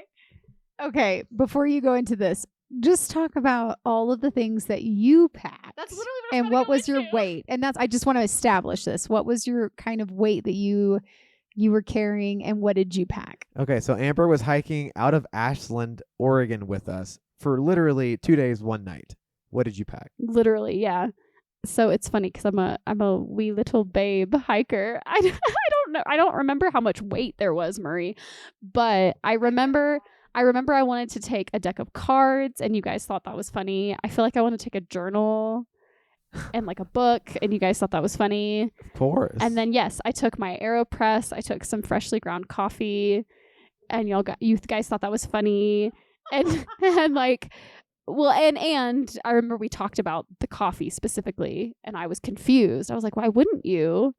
Okay, before you go into this, just talk about all of the things that you packed. That's literally what I was And gonna what go was your into. weight? And I just want to establish this. What was your kind of weight that you were carrying, and what did you pack? Okay, so Amber was hiking out of Ashland, Oregon with us for literally 2 days, 1 night. What did you pack? Literally, yeah. So it's funny because I'm a wee little babe hiker. I don't know. I don't remember how much weight there was, Marie, but I remember I wanted to take a deck of cards, and you guys thought that was funny. I feel like I want to take a journal and like a book, and you guys thought that was funny. Of course. And then yes, I took my AeroPress. I took some freshly ground coffee, and you guys thought that was funny. And and I remember we talked about the coffee specifically, and I was confused. I was like, why wouldn't you?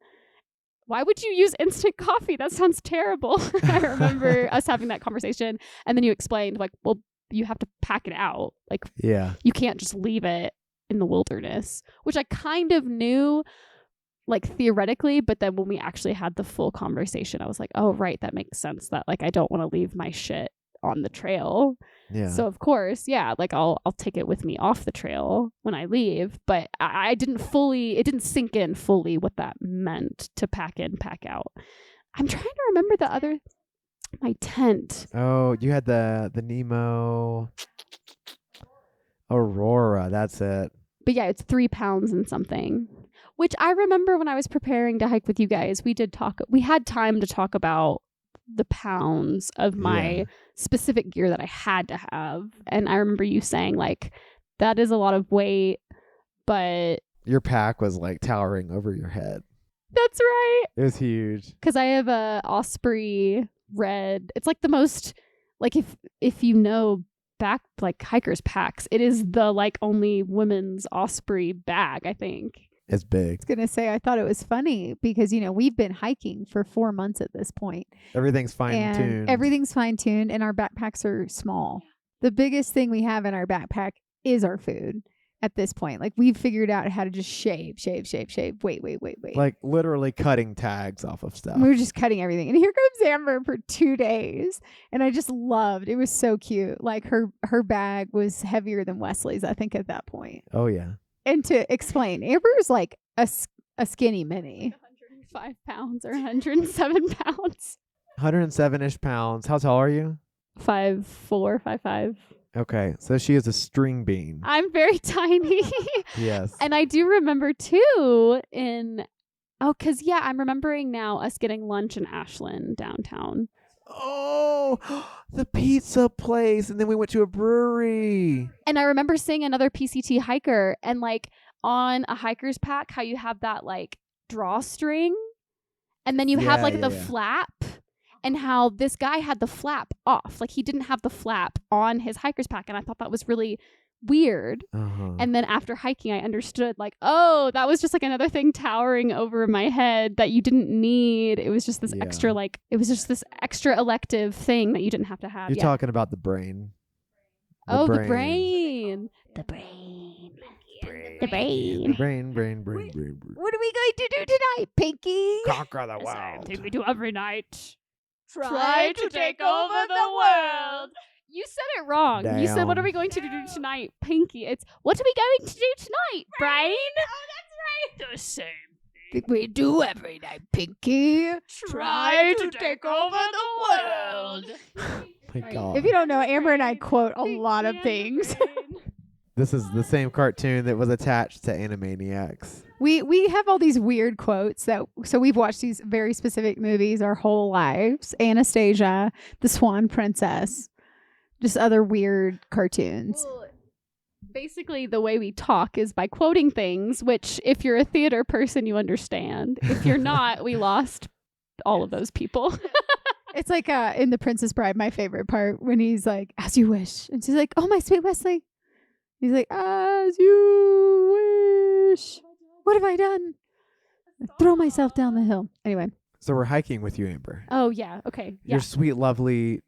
Why would you use instant coffee? That sounds terrible. I remember us having that conversation, and then you explained like, well, you have to pack it out. Like, yeah. you can't just leave it in the wilderness, which I kind of knew, like, theoretically, but then when we actually had the full conversation, I was like, oh, right, that makes sense, that like I don't want to leave my shit on the trail. Yeah. So of course, yeah, like I'll take it with me off the trail when I leave, but it didn't sink in fully what that meant to pack in, pack out. I'm trying to remember my tent. Oh, you had the Nemo Aurora. That's it. But yeah, it's 3 pounds and something, which I remember when I was preparing to hike with you guys, we had time to talk about the pounds of my specific gear that I had to have. And I remember you saying like, that is a lot of weight, but Your pack was like towering over your head. that's right. It was huge. Cause I have a Osprey red. It's like the most, like if you know back like hikers packs, it is the like only women's Osprey bag, I think. It's big. I was going to say, I thought it was funny because, we've been hiking for 4 months at this point. Everything's fine And tuned. everything's fine tuned, and our backpacks are small. The biggest thing we have in our backpack is our food at this point. Like, we've figured out how to just shave. Wait. Like literally cutting tags off of stuff. We were just cutting everything. And here comes Amber for 2 days. And I just loved it. Was so cute. Like her bag was heavier than Wesley's, I think, at that point. Oh yeah. And to explain, Amber's like a skinny mini. 105 pounds or 107 pounds. 107-ish pounds. How tall are you? 5'4", 5'5". Okay, so she is a string bean. I'm very tiny. Yes. And I do remember too because I'm remembering now us getting lunch in Ashland downtown. Oh, the pizza place. And then we went to a brewery. And I remember seeing another PCT hiker and like on a hiker's pack, how you have that like drawstring and then you have like the flap. And how this guy had the flap off. Like he didn't have the flap on his hiker's pack. And I thought that was really weird. Uh-huh. And then after hiking, I understood like, oh, that was just like another thing towering over my head that you didn't need. It was just this extra elective thing that you didn't have to have. You're talking about the brain. The brain. The brain. The brain. What are we going to do tonight, Pinky? Conquer the world. Thing we do every night. Try to take over the world. You said it wrong. Damn. You said, what are we going to do tonight, Pinky? It's, what are we going to do tonight, Brain? Oh, that's right. The same Think we do every night, Pinky. Try to take over the world. My God. If you don't know, Amber and I quote a lot of things. This is the same cartoon that was attached to Animaniacs. We have all these weird quotes so we've watched these very specific movies our whole lives. Anastasia, The Swan Princess, just other weird cartoons. Well, basically, the way we talk is by quoting things, which if you're a theater person, you understand. If you're not, we lost all of those people. It's like in The Princess Bride, my favorite part, when he's like, as you wish. And she's like, oh, my sweet Wesley. He's like, as you wish. What have I done? Throw myself down the hill. Anyway. So we're hiking with you, Amber. Oh, yeah. Okay. Yeah. Your sweet, lovely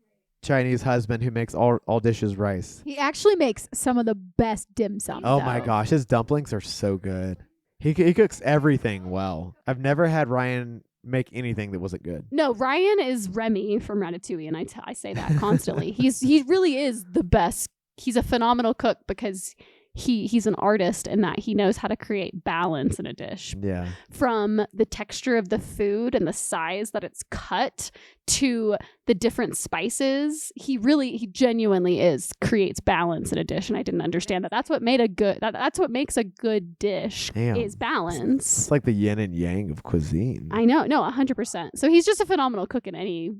Chinese husband who makes all dishes rice. He actually makes some of the best dim sum. Oh my gosh, his dumplings are so good. He cooks everything well. I've never had Ryan make anything that wasn't good. No, Ryan is Remy from Ratatouille, and I say that constantly. He really is the best. He's a phenomenal cook because he's an artist in that he knows how to create balance in a dish. Yeah. From the texture of the food and the size that it's cut to the different spices, he genuinely creates balance in a dish, and I didn't understand that. That's what makes a good dish. Damn. Is balance. It's like the yin and yang of cuisine. I know, no, 100%. So he's just a phenomenal cook in any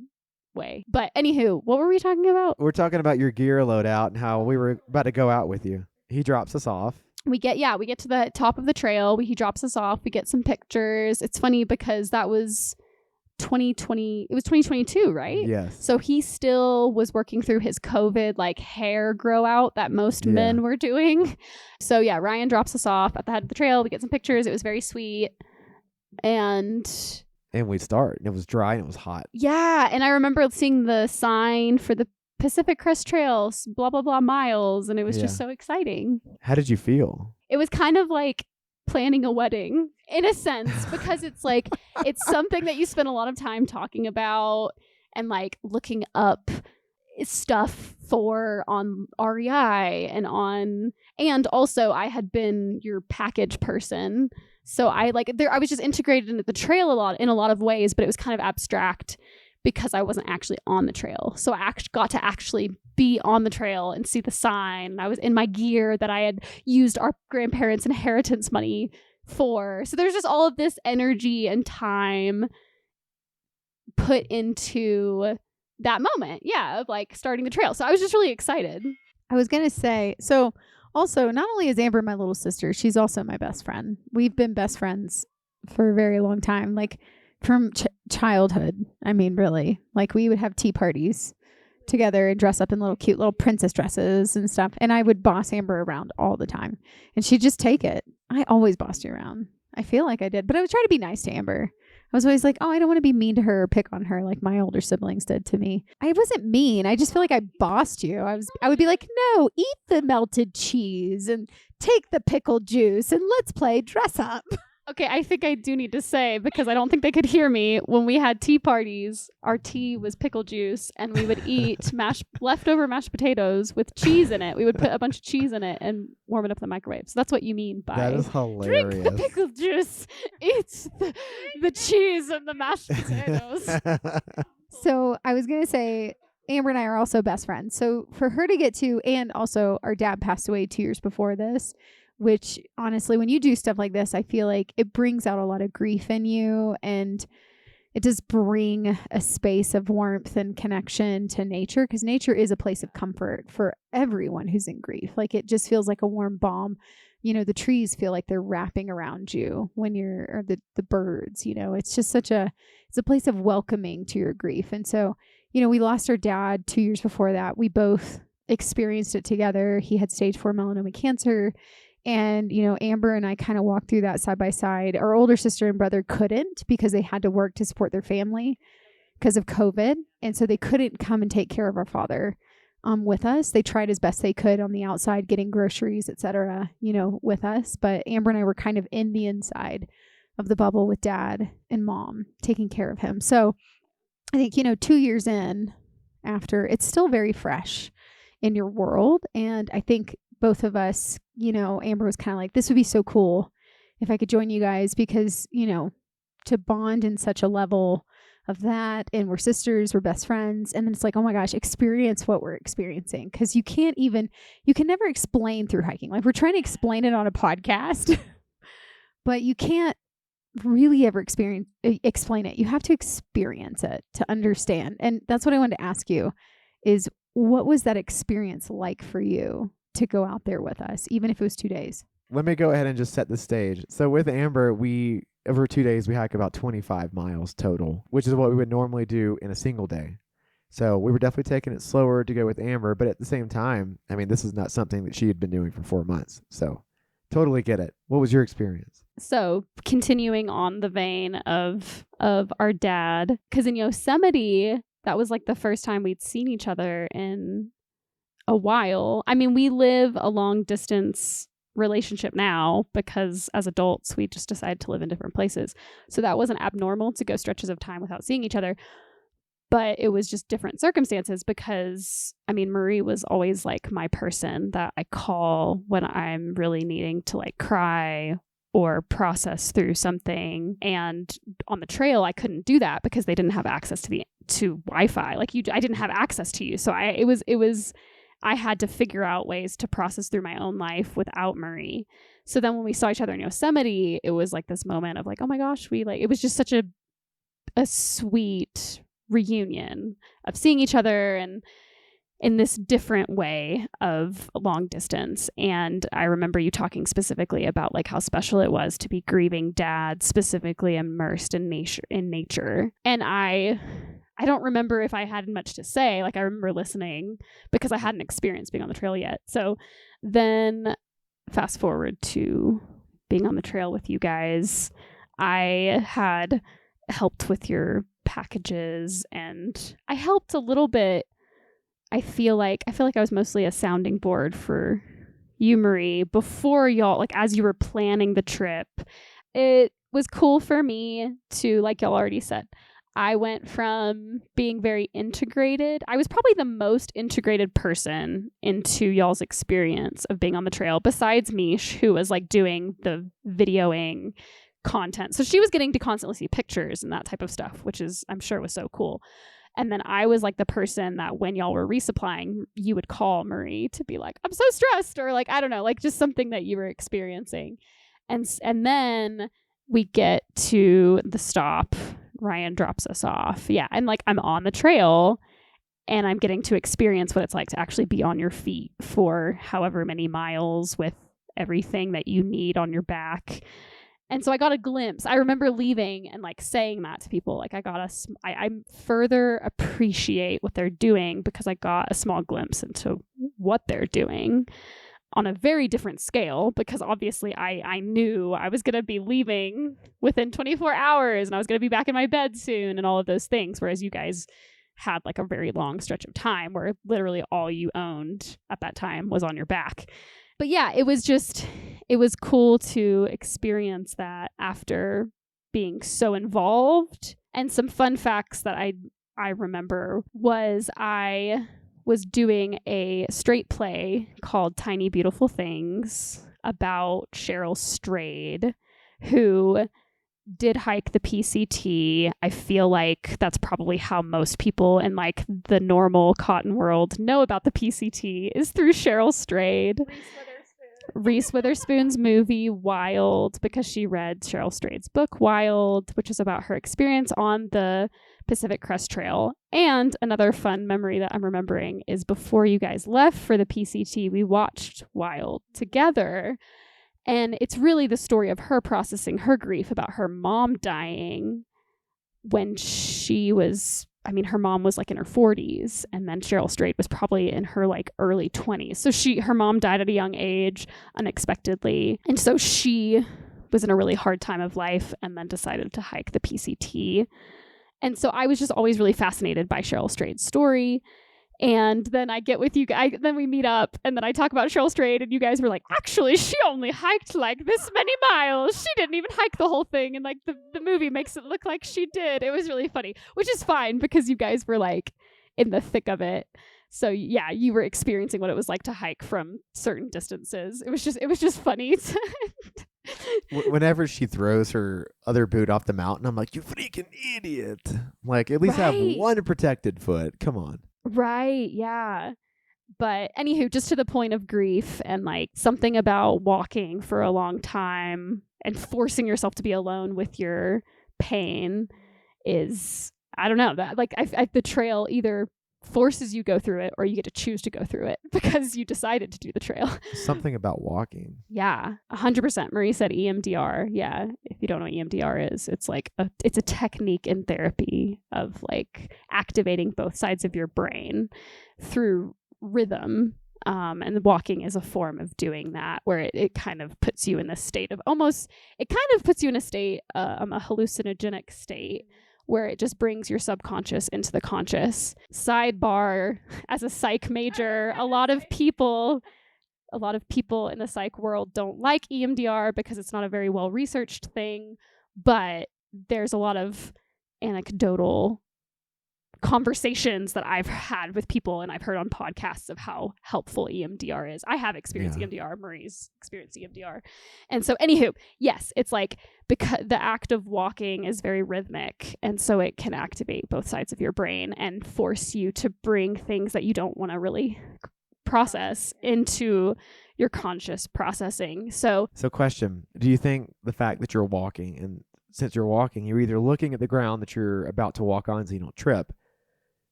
way. But anywho, what were we talking about? We're talking about your gear loadout and how we were about to go out with you. He drops us off. We get to the top of the trail. He drops us off. We get some pictures. It's funny because that was 2020. It was 2022, right? Yes. So he still was working through his COVID hair grow out that most men were doing. So yeah, Ryan drops us off at the head of the trail. We get some pictures. It was very sweet. And we start. And it was dry and it was hot. Yeah. And I remember seeing the sign for the Pacific Crest Trail, blah, blah, blah miles. And it was just so exciting. How did you feel? It was kind of like planning a wedding in a sense, because it's like, it's something that you spend a lot of time talking about and looking up stuff for on REI and also I had been your package person. So I was just integrated into the trail in a lot of ways, but it was kind of abstract because I wasn't actually on the trail. So I got to actually be on the trail and see the sign. I was in my gear that I had used our grandparents' inheritance money for. So there's just all of this energy and time put into that moment. Yeah, of starting the trail. So I was just really excited. I was going to say, so also not only is Amber my little sister, she's also my best friend. We've been best friends for a very long time. From childhood. I mean, really. We would have tea parties together and dress up in cute little princess dresses and stuff. And I would boss Amber around all the time. And she'd just take it. I always bossed you around. I feel like I did. But I would try to be nice to Amber. I was always like, oh, I don't want to be mean to her or pick on her like my older siblings did to me. I wasn't mean. I just feel like I bossed you. I would be like, no, eat the melted cheese and take the pickle juice and let's play dress up. Okay, I think I do need to say, because I don't think they could hear me, when we had tea parties, our tea was pickle juice, and we would eat leftover mashed potatoes with cheese in it. We would put a bunch of cheese in it and warm it up in the microwave. So that's what you mean by That is hilarious. drink the pickle juice, eat the cheese and the mashed potatoes. So I was going to say, Amber and I are also best friends. So for her to get to, and also our dad passed away 2 years before this, which honestly, when you do stuff like this, I feel like it brings out a lot of grief in you, and it does bring a space of warmth and connection to nature, because nature is a place of comfort for everyone who's in grief. Like, it just feels like a warm balm. You know, the trees feel like they're wrapping around you when you're, or the birds, you know, it's just it's a place of welcoming to your grief. And so, you know, we lost our dad 2 years before that. We both experienced it together. He had stage 4 melanoma cancer. And, you know, Amber and I kind of walked through that side by side. Our older sister and brother couldn't, because they had to work to support their family because of COVID. And so they couldn't come and take care of our father with us. They tried as best they could on the outside, getting groceries, etc., you know, with us. But Amber and I were kind of in the inside of the bubble with dad and mom taking care of him. So I think, you know, 2 years in after, it's still very fresh in your world. And I think both of us, you know, Amber was kind of like, this would be so cool if I could join you guys, because, you know, to bond in such a level of that, and we're sisters, we're best friends. And then it's like, oh my gosh, experience what we're experiencing. Because you can never explain through hiking. Like, we're trying to explain it on a podcast, but you can't really ever explain it. You have to experience it to understand. And that's what I wanted to ask you is, what was that experience like for you to go out there with us, even if it was 2 days? Let me go ahead and just set the stage. So with Amber, over 2 days, we hike about 25 miles total, which is what we would normally do in a single day. So we were definitely taking it slower to go with Amber, but at the same time, I mean, this is not something that she had been doing for 4 months. So totally get it. What was your experience? So continuing on the vein of our dad, because in Yosemite, that was like the first time we'd seen each other in a while. I mean, we live a long distance relationship now because as adults, we just decided to live in different places. So that wasn't abnormal to go stretches of time without seeing each other. But it was just different circumstances because, I mean, Marie was always like my person that I call when I'm really needing to like cry or process through something. And on the trail, I couldn't do that because they didn't have access to Wi-Fi. Like I didn't have access to you. So I had to figure out ways to process through my own life without Marie. So then when we saw each other in Yosemite, it was like this moment of like, oh my gosh, it was just such a sweet reunion of seeing each other and in this different way of long distance. And I remember you talking specifically about like how special it was to be grieving dad, specifically immersed in nature. And I don't remember if I had much to say. Like, I remember listening because I hadn't experienced being on the trail yet. So then fast forward to being on the trail with you guys. I had helped with your packages and I helped a little bit. I feel like I was mostly a sounding board for you, Marie, before y'all, like as you were planning the trip. It was cool for me to, like y'all already said, I went from being very integrated. I was probably the most integrated person into y'all's experience of being on the trail, besides Mish, who was like doing the videoing content. So she was getting to constantly see pictures and that type of stuff, which is, I'm sure, was so cool. And then I was like the person that when y'all were resupplying, you would call Marie to be like, I'm so stressed, or like, I don't know, like just something that you were experiencing. And then we get to the stop. Ryan drops us off. Yeah. And like, I'm on the trail and I'm getting to experience what it's like to actually be on your feet for however many miles with everything that you need on your back. And so I got a glimpse. I remember leaving and like saying that to people. Like I further appreciate what they're doing because I got a small glimpse into what they're doing on a very different scale, because obviously I knew I was going to be leaving within 24 hours and I was going to be back in my bed soon and all of those things. Whereas you guys had like a very long stretch of time where literally all you owned at that time was on your back. But yeah, it was cool to experience that after being so involved. And some fun facts that I remember was I was doing a straight play called Tiny Beautiful Things about Cheryl Strayed, who did hike the PCT. I feel like that's probably how most people in like the normal cotton world know about the PCT is through Cheryl Strayed. Reese Witherspoon's movie Wild, because she read Cheryl Strayed's book Wild, which is about her experience on the Pacific Crest Trail. And another fun memory that I'm remembering is before you guys left for the PCT, we watched Wild together. And it's really the story of her processing her grief about her mom dying when she was, her mom was like in her 40s, and then Cheryl Strayed was probably in her like early 20s. So her mom died at a young age unexpectedly. And so she was in a really hard time of life and then decided to hike the PCT. And so I was just always really fascinated by Cheryl Strayed's story. And then I get with you guys, then we meet up, and then I talk about Cheryl Strayed, and you guys were like, actually, she only hiked like this many miles. She didn't even hike the whole thing. And like the movie makes it look like she did. It was really funny, which is fine because you guys were like in the thick of it. So yeah, you were experiencing what it was like to hike from certain distances. It was just funny. Whenever she throws her other boot off the mountain, I'm like, you freaking idiot. Like, at least have one protected foot. Come on. Right, yeah. But anywho, just to the point of grief and like something about walking for a long time and forcing yourself to be alone with your pain is, I don't know, that like the trail either forces you go through it or you get to choose to go through it because you decided to do the trail. Something about walking. Yeah, 100%. Marie said EMDR. Yeah, if you don't know what EMDR is, it's like it's a technique in therapy of like activating both sides of your brain through rhythm. And walking is a form of doing that, where it kind of puts you in this state of a hallucinogenic state, where it just brings your subconscious into the conscious. Sidebar, as a psych major, a lot of people in the psych world don't like EMDR because it's not a very well-researched thing, but there's a lot of anecdotal conversations that I've had with people and I've heard on podcasts of how helpful EMDR is. I have experienced EMDR. Marie's experienced EMDR. And so anywho, yes, it's like because the act of walking is very rhythmic, and so it can activate both sides of your brain and force you to bring things that you don't want to really process into your conscious processing. So question, do you think the fact that you're walking, and since you're walking, you're either looking at the ground that you're about to walk on so you don't trip,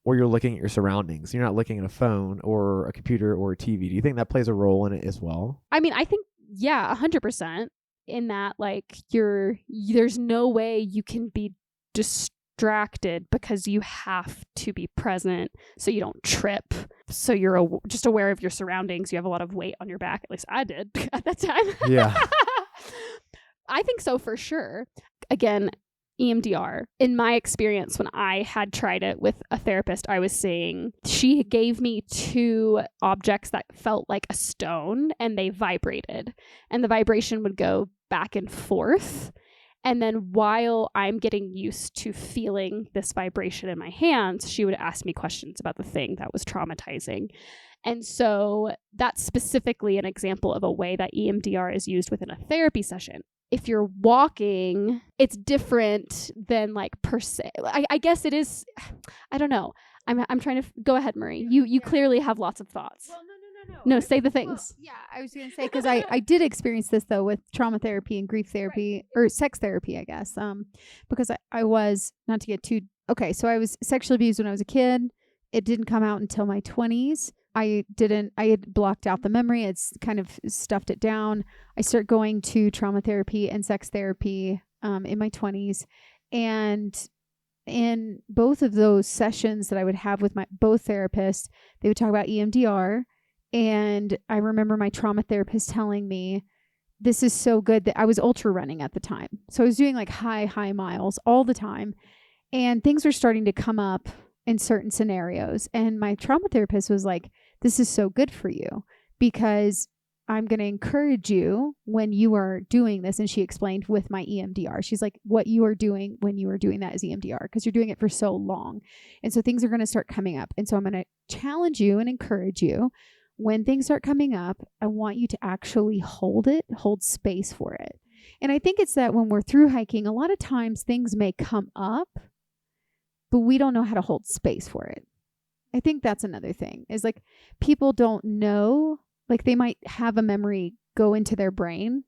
or you're looking at your surroundings? You're not looking at a phone or a computer or a TV. Do you think that plays a role in it as well? I think, yeah, 100%, in that like there's no way you can be distracted because you have to be present so you don't trip. So you're just aware of your surroundings. You have a lot of weight on your back. At least I did at that time. Yeah. I think so for sure. Again, EMDR, in my experience, when I had tried it with a therapist I was seeing, she gave me 2 objects that felt like a stone, and they vibrated, and the vibration would go back and forth. And then while I'm getting used to feeling this vibration in my hands, she would ask me questions about the thing that was traumatizing. And so that's specifically an example of a way that EMDR is used within a therapy session. If you're walking, it's different than like per se. I guess it is. I don't know. I'm trying to go ahead, Marie. You clearly have lots of thoughts. Well, no. No, say the things. Well, yeah, I was going to say, because I did experience this though with trauma therapy and grief therapy, or sex therapy, I guess. Because I was, not to get too, okay, so I was sexually abused when I was a kid. It didn't come out until my 20s. I had blocked out the memory. It's kind of stuffed it down. I started going to trauma therapy and sex therapy in my 20s. And in both of those sessions that I would have with both therapists, they would talk about EMDR. And I remember my trauma therapist telling me, this is so good, that I was ultra running at the time. So I was doing like high miles all the time. And things were starting to come up in certain scenarios. And my trauma therapist was like, this is so good for you, because I'm going to encourage you when you are doing this. And she explained with my EMDR, she's like, what you are doing when you are doing that is EMDR, because you're doing it for so long. And so things are going to start coming up. And so I'm going to challenge you and encourage you. When things start coming up, I want you to actually hold space for it. And I think it's that when we're through hiking, a lot of times things may come up, but we don't know how to hold space for it. I think that's another thing, is like people don't know. Like they might have a memory go into their brain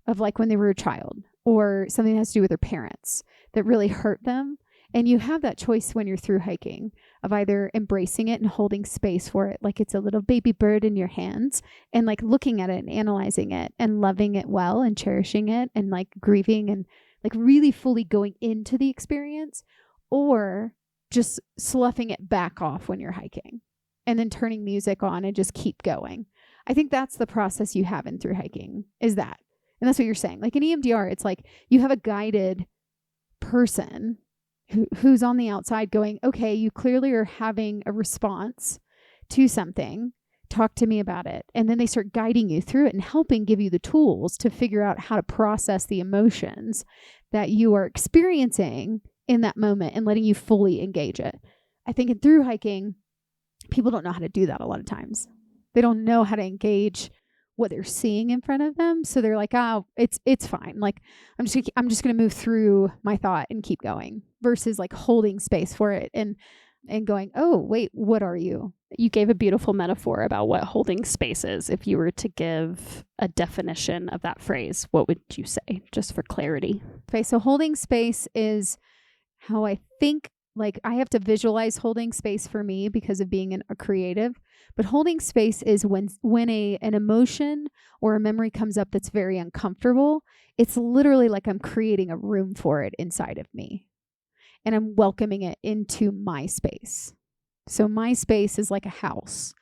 of like when they were a child, or something that has to do with their parents that really hurt them. And you have that choice when you're through hiking of either embracing it and holding space for it, like it's a little baby bird in your hands, and like looking at it and analyzing it and loving it well and cherishing it and like grieving and like really fully going into the experience, or just sloughing it back off when you're hiking and then turning music on and just keep going. I think that's the process you have in through hiking, is that. And that's what you're saying. Like in EMDR, it's like you have a guided person who's on the outside going, okay, you clearly are having a response to something. Talk to me about it. And then they start guiding you through it and helping give you the tools to figure out how to process the emotions that you are experiencing in that moment and letting you fully engage it. I think in through hiking, people don't know how to do that a lot of times. They don't know how to engage what they're seeing in front of them. So they're like, oh, it's fine. Like, I'm just going to move through my thought and keep going, versus like holding space for it and going, oh, wait, what are you? You gave a beautiful metaphor about what holding space is. If you were to give a definition of that phrase, what would you say, just for clarity? Okay, so holding space is how I think, like I have to visualize holding space for me because of being a creative. But holding space is when an emotion or a memory comes up that's very uncomfortable, it's literally like I'm creating a room for it inside of me. And I'm welcoming it into my space. So my space is like a house.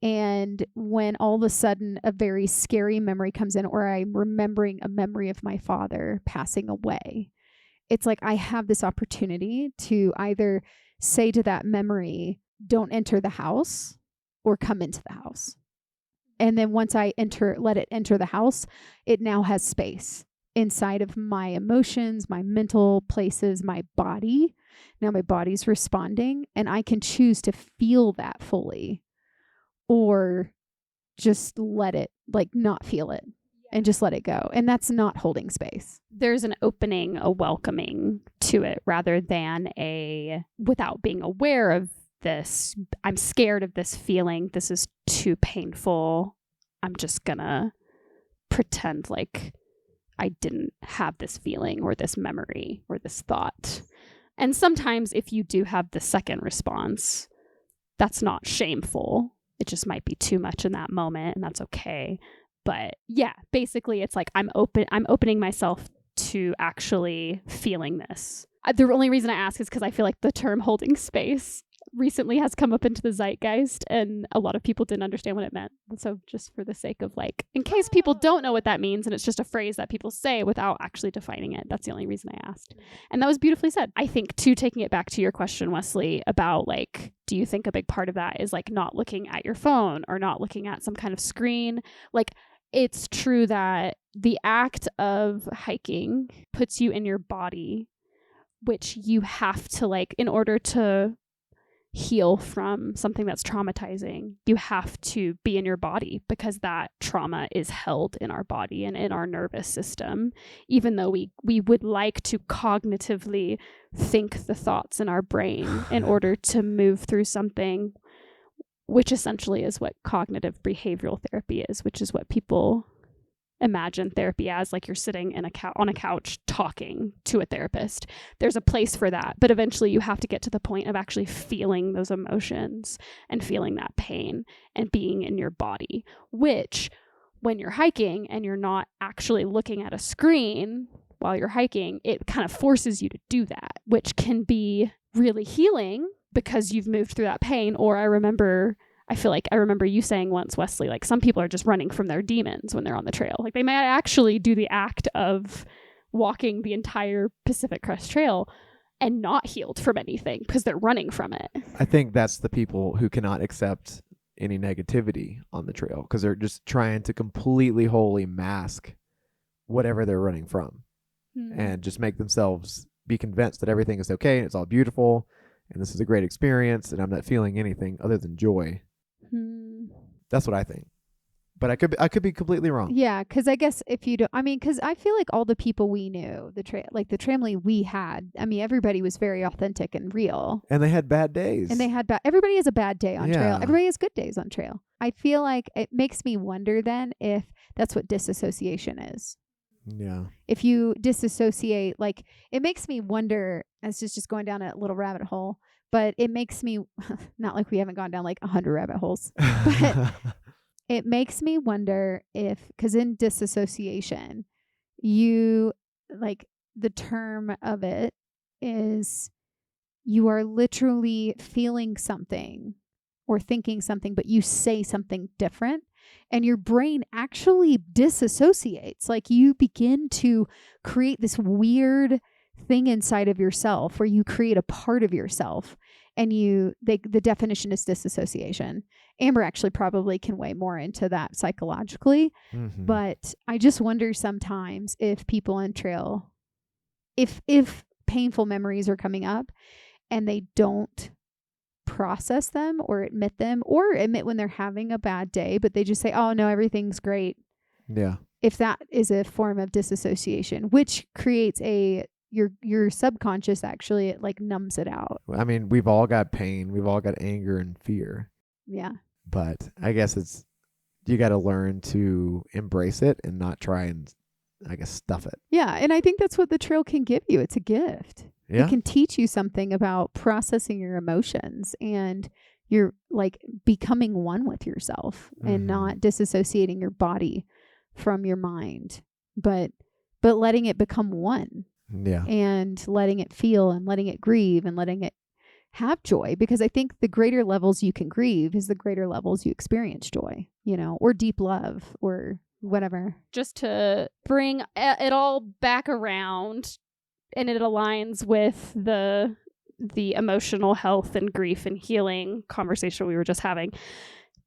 And when all of a sudden a very scary memory comes in, or I'm remembering a memory of my father passing away, it's like I have this opportunity to either say to that memory, don't enter the house, or come into the house. And then once I let it enter the house, it now has space inside of my emotions, my mental places, my body. Now my body's responding, and I can choose to feel that fully, or just let it, like not feel it and just let it go. And that's not holding space. There's an opening, a welcoming to it, rather than without being aware of this, I'm scared of this feeling. This is too painful. I'm just gonna pretend like I didn't have this feeling or this memory or this thought. And sometimes if you do have the second response, that's not shameful. It just might be too much in that moment, and that's okay. But yeah, basically it's like I'm opening myself to actually feeling this. The only reason I ask is because I feel like the term holding space recently has come up into the zeitgeist, and a lot of people didn't understand what it meant. So just for the sake of like, in case people don't know what that means, and it's just a phrase that people say without actually defining it, that's the only reason I asked. And that was beautifully said. I think too, taking it back to your question, Wesley, about like, do you think a big part of that is like not looking at your phone or not looking at some kind of screen? Like, it's true that the act of hiking puts you in your body, which you have to, like, in order to heal from something that's traumatizing, you have to be in your body, because that trauma is held in our body and in our nervous system. Even though we would like to cognitively think the thoughts in our brain in order to move through something, which essentially is what cognitive behavioral therapy is, which is what people imagine therapy as, like you're sitting on a couch talking to a therapist. There's a place for that, but eventually you have to get to the point of actually feeling those emotions and feeling that pain and being in your body, which when you're hiking and you're not actually looking at a screen while you're hiking, it kind of forces you to do that, which can be really healing because you've moved through that pain. Or I feel like I remember you saying once, Wesley, like some people are just running from their demons when they're on the trail. Like they might actually do the act of walking the entire Pacific Crest Trail and not healed from anything because they're running from it. I think that's the people who cannot accept any negativity on the trail because they're just trying to completely wholly mask whatever they're running from and just make themselves be convinced that everything is okay and it's all beautiful and this is a great experience and I'm not feeling anything other than joy. That's what I think. But I could be completely wrong. Yeah, because I guess if you don't, I mean, because I feel like all the people we knew, the family we had, I mean, everybody was very authentic and real. And they had bad days. And they had everybody has a bad day on trail. Everybody has good days on trail. I feel like it makes me wonder then if that's what disassociation is. Yeah. If you disassociate, like, it makes me wonder, it's just going down a little rabbit hole, but it makes me, not like we haven't gone down like 100 rabbit holes, but it makes me wonder if, because in disassociation, you, like, the term of it is you are literally feeling something or thinking something, but you say something different and your brain actually disassociates. Like, you begin to create this weird thing inside of yourself where you create a part of yourself and the definition is disassociation. Amber actually probably can weigh more into that psychologically, but I just wonder sometimes if people on trail, if painful memories are coming up and they don't process them or admit when they're having a bad day, but they just say, oh no, everything's great. Yeah. If that is a form of disassociation, which creates your subconscious, actually, it like numbs it out. I mean, we've all got pain. We've all got anger and fear. Yeah. But I guess you got to learn to embrace it and not try and, I guess, stuff it. Yeah. And I think that's what the trail can give you. It's a gift. Yeah. It can teach you something about processing your emotions and you're like becoming one with yourself and not disassociating your body from your mind, but letting it become one. Yeah. And letting it feel and letting it grieve and letting it have joy, because I think the greater levels you can grieve is the greater levels you experience joy, or deep love or whatever. Just to bring it all back around, and it aligns with the emotional health and grief and healing conversation we were just having.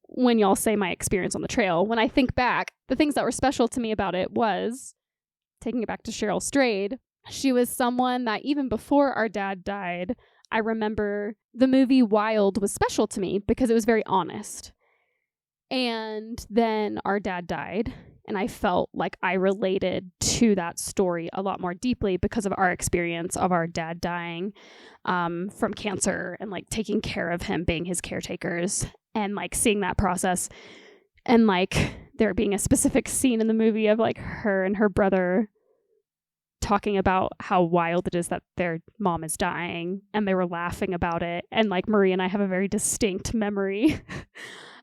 When y'all say my experience on the trail, when I think back, the things that were special to me about it was, taking it back to Cheryl Strayed, she was someone that even before our dad died, I remember the movie Wild was special to me because it was very honest. And then our dad died, and I felt like I related to that story a lot more deeply because of our experience of our dad dying from cancer and like taking care of him, being his caretakers, and like seeing that process. And like there being a specific scene in the movie of like her and her brother talking about how wild it is that their mom is dying, and they were laughing about it. And like Marie and I have a very distinct memory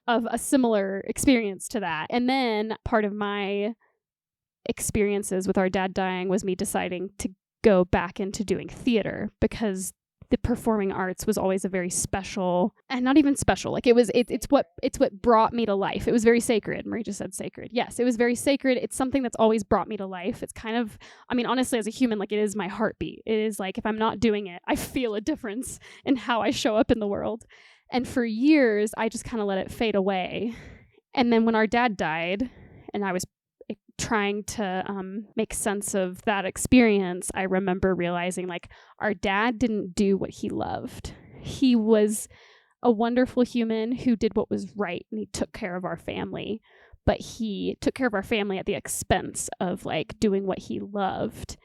of a similar experience to that. And then part of my experiences with our dad dying was me deciding to go back into doing theater, because the performing arts was always a very special, and not even special, like it's what brought me to life. It was very sacred. Marie just said sacred. Yes, it was very sacred. It's something that's always brought me to life. It's kind of, I mean, honestly, as a human, like, it is my heartbeat. It is like, if I'm not doing it, I feel a difference in how I show up in the world. And for years, I just kind of let it fade away. And then when our dad died, and I was trying to make sense of that experience, I remember realizing, like, our dad didn't do what he loved. He was a wonderful human who did what was right, and he took care of our family. But he took care of our family at the expense of, like, doing what he loved.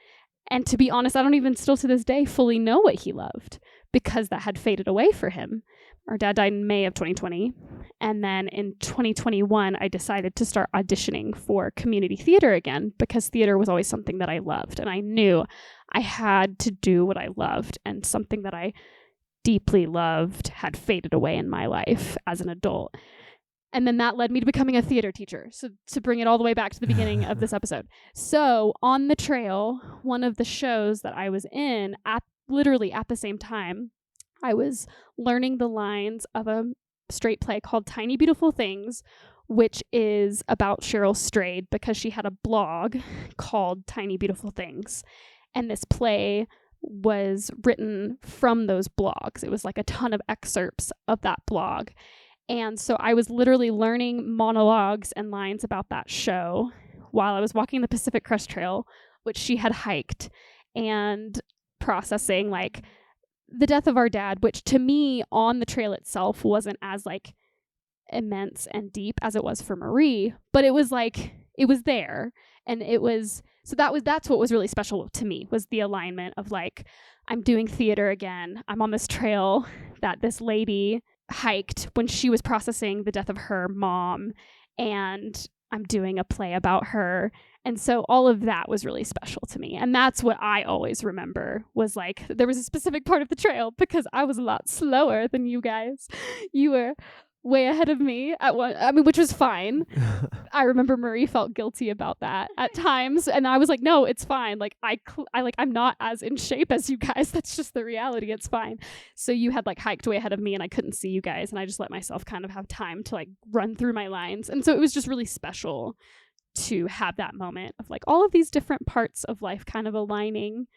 And to be honest, I don't even still to this day fully know what he loved, because that had faded away for him. Our dad died in May of 2020. And then in 2021, I decided to start auditioning for community theater again, because theater was always something that I loved. And I knew I had to do what I loved, and something that I deeply loved had faded away in my life as an adult. And then that led me to becoming a theater teacher. So to bring it all the way back to the beginning of this episode. So on the trail, one of the shows that I was in literally at the same time, I was learning the lines of a straight play called Tiny Beautiful Things, which is about Cheryl Strayed, because she had a blog called Tiny Beautiful Things. And this play was written from those blogs. It was like a ton of excerpts of that blog. And so I was literally learning monologues and lines about that show while I was walking the Pacific Crest Trail, which she had hiked, and processing like the death of our dad, which to me on the trail itself wasn't as like immense and deep as it was for Marie, but it was like, it was there. And it was, so that's what was really special to me, was the alignment of like, I'm doing theater again. I'm on this trail that this lady hiked when she was processing the death of her mom, and I'm doing a play about her. And so all of that was really special to me. And that's what I always remember, was like, there was a specific part of the trail because I was a lot slower than you guys. You were way ahead of me at one, I mean, which was fine. I remember Marie felt guilty about that at times, and I was like, no, it's fine. Like I'm not as in shape as you guys. That's just the reality. It's fine. So you had like hiked way ahead of me, and I couldn't see you guys, and I just let myself kind of have time to like run through my lines. And so it was just really special to have that moment of like all of these different parts of life kind of aligning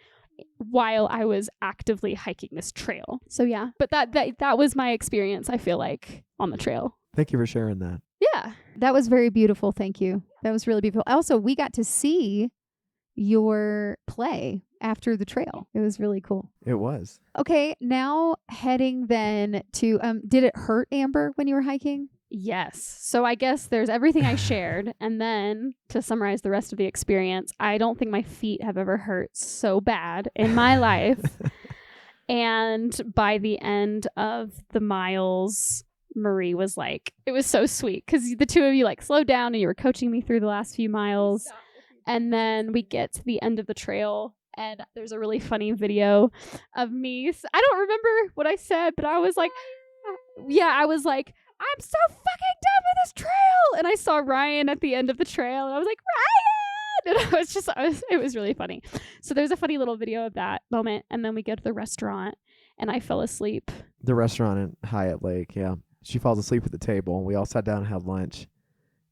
while I was actively hiking this trail. So yeah, but that was my experience, I feel like, on the trail. Thank you for sharing that. Yeah. That was very beautiful. Thank you. That was really beautiful. Also, we got to see your play after the trail. It was really cool. It was. Okay, now heading then to, did it hurt, Amber, when you were hiking? Yes. So I guess there's everything I shared. And then to summarize the rest of the experience, I don't think my feet have ever hurt so bad in my life. And by the end of the miles, Marie was like, it was so sweet because the two of you like slowed down and you were coaching me through the last few miles. And then we get to the end of the trail, and there's a really funny video of me. I don't remember what I said, but I was like, I was like, I'm so fucking done with this trail. And I saw Ryan at the end of the trail, and I was like, Ryan! And it was really funny. So there's a funny little video of that moment. And then we go to the restaurant, and I fell asleep. The restaurant in Hyatt Lake, yeah. She falls asleep at the table, and we all sat down and had lunch,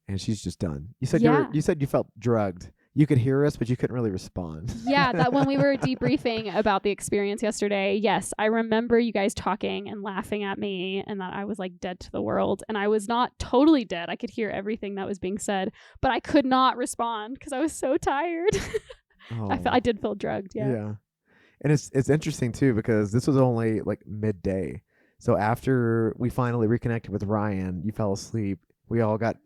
and she's just done. You said you said you felt drugged. You could hear us, but you couldn't really respond. Yeah, that when we were debriefing about the experience yesterday, yes, I remember you guys talking and laughing at me, and that I was like dead to the world. And I was not totally dead. I could hear everything that was being said, but I could not respond because I was so tired. Oh. I did feel drugged. Yeah. Yeah. And it's interesting too, because this was only like midday. So after we finally reconnected with Ryan, you fell asleep. We all got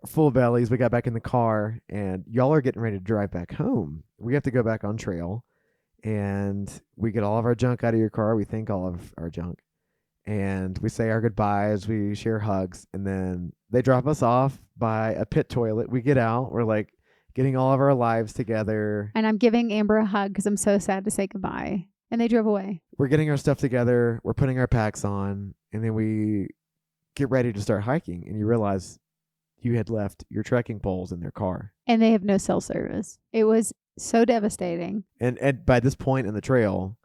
full bellies. We got back in the car, and y'all are getting ready to drive back home. We have to go back on trail, and we get all of our junk out of your car. We think all of our junk, and we say our goodbyes. We share hugs, and then they drop us off by a pit toilet. We get out. We're like getting all of our lives together. And I'm giving Amber a hug because I'm so sad to say goodbye. And they drove away. We're getting our stuff together. We're putting our packs on, and then we get ready to start hiking, and you realize you had left your trekking poles in their car. And they have no cell service. It was so devastating. And by this point in the trail,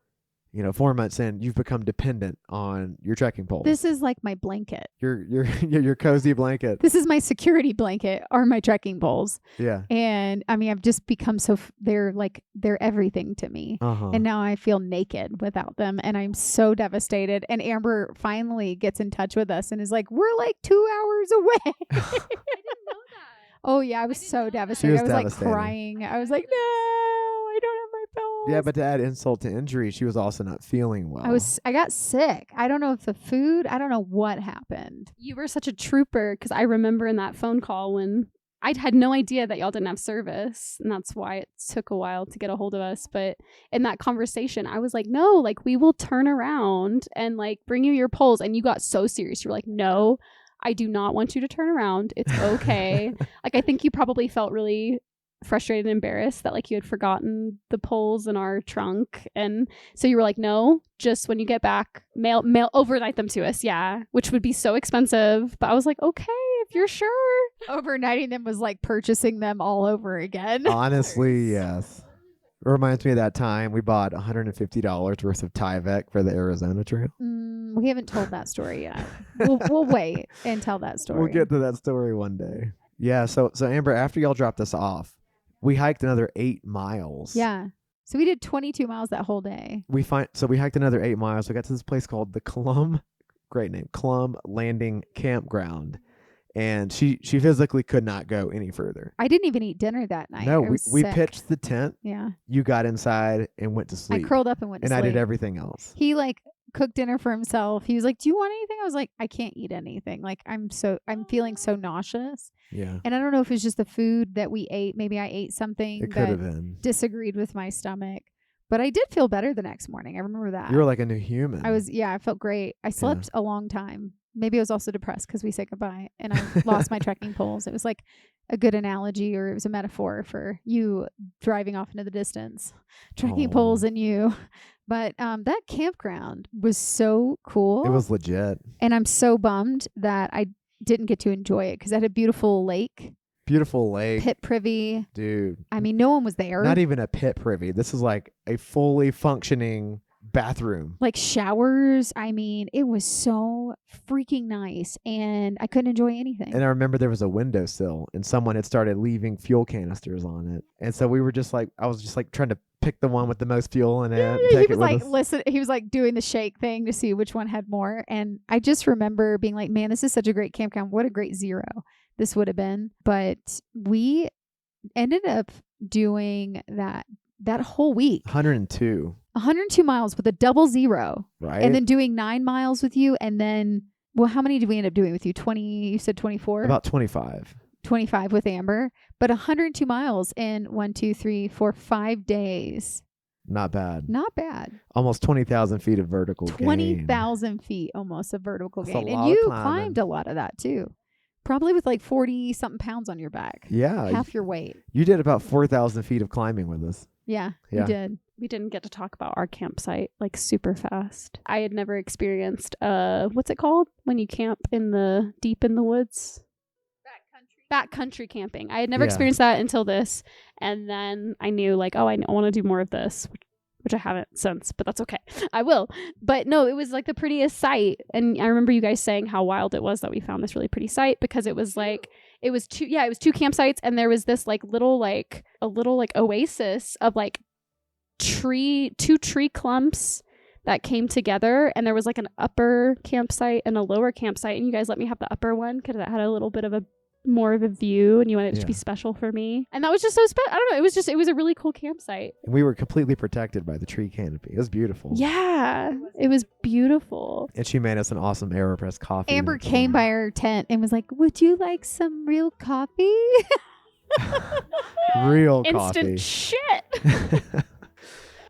4 months in, you've become dependent on your trekking poles. This is like my blanket. Your cozy blanket. This is my security blanket, are my trekking poles. Yeah. And I mean, I've just become they're everything to me. Uh-huh. And now I feel naked without them, and I'm so devastated. And Amber finally gets in touch with us and is like, we're like 2 hours away. I didn't know that. Oh yeah, I was so devastated. I was devastated. like crying. I was like, no, I don't have my poles. Yeah, but to add insult to injury, she was also not feeling well. I got sick. I don't know if the food, I don't know what happened. You were such a trooper, because I remember in that phone call when I had no idea that y'all didn't have service, and that's why it took a while to get a hold of us. But in that conversation, I was like, no, like we will turn around and like bring you your poles. And you got so serious. You were like, no, I do not want you to turn around. It's okay. Like, I think you probably felt really frustrated and embarrassed that like you had forgotten the poles in our trunk. And so you were like, no, just when you get back, mail overnight them to us. Yeah. Which would be so expensive. But I was like, okay, if you're sure. Overnighting them was like purchasing them all over again. Honestly, yes. It reminds me of that time we bought $150 worth of Tyvek for the Arizona trail. We haven't told that story yet. We'll wait and tell that story. We'll get to that story one day. Yeah. So Amber, after y'all dropped us off, we hiked another 8 miles. Yeah. So we did 22 miles that whole day. We hiked another 8 miles. We got to this place called the Clum great name, Clum Landing Campground. And she physically could not go any further. I didn't even eat dinner that night. No, I was we sick. pitched the tent. Yeah. You got inside and went to I sleep. curled up and went to and sleep. I did everything else. He like cooked dinner for himself. He was like, "Do you want anything?" I was like, "I can't eat anything. Like I'm feeling so nauseous." Yeah. And I don't know if it's just the food that we ate. Maybe I ate something It could have that been. disagreed with my stomach. But I did feel better the next morning. I remember that. You were like a new human. I felt great. I slept a long time. Maybe I was also depressed because we said goodbye and I lost my trekking poles. It was like a good analogy, or it was a metaphor for you driving off into the distance, trekking poles and you. But that campground was so cool. It was legit. And I'm so bummed that I didn't get to enjoy it because it had a beautiful lake. Beautiful lake. Pit privy. Dude. I mean, no one was there. Not even a pit privy. This is like a fully functioning bathroom. Like showers. I mean, it was so freaking nice and I couldn't enjoy anything. And I remember there was a windowsill and someone had started leaving fuel canisters on it. And so we were just like, I was just like trying to pick the one with the most fuel in it. Yeah, take he it was with like, us. listen, he was like doing the shake thing to see which one had more. And I just remember being like, man, this is such a great campground. What a great zero this would have been. But we ended up doing that whole week. 102 miles with a double zero. Right. And then doing 9 miles with you. And then, well, how many did we end up doing with you? 20, you said 24? About 25. 25 with Amber. But 102 miles in 5 days. Not bad. Not bad. Almost 20,000 feet of vertical gain. 20,000 feet almost of vertical That's a gain. lot And of you climbing. climbed a lot of that too. Probably with like 40 something pounds on your back. Yeah. Half your weight. You did about 4,000 feet of climbing with us. Yeah, Yeah. you did. We didn't get to talk about our campsite like super fast. I had never experienced what's it called when you camp in the deep in the woods? Backcountry camping. I had never Yeah. experienced that until this, and then I knew like, oh, I want to do more of this, which I haven't since, but that's okay. I will. But no, it was like the prettiest site, and I remember you guys saying how wild it was that we found this really pretty site because it was like it was two campsites, and there was this like a little oasis of like two tree clumps that came together, and there was like an upper campsite and a lower campsite, and you guys let me have the upper one because it had a little bit of more of a view, and you wanted it to be special for me, and that was just so special. I don't know, it was a really cool campsite. And we were completely protected by the tree canopy. It was beautiful. Yeah, it was beautiful. And she made us an awesome AeroPress coffee. Amber came by our tent and was like, "Would you like some real coffee?" Real Instant coffee. shit.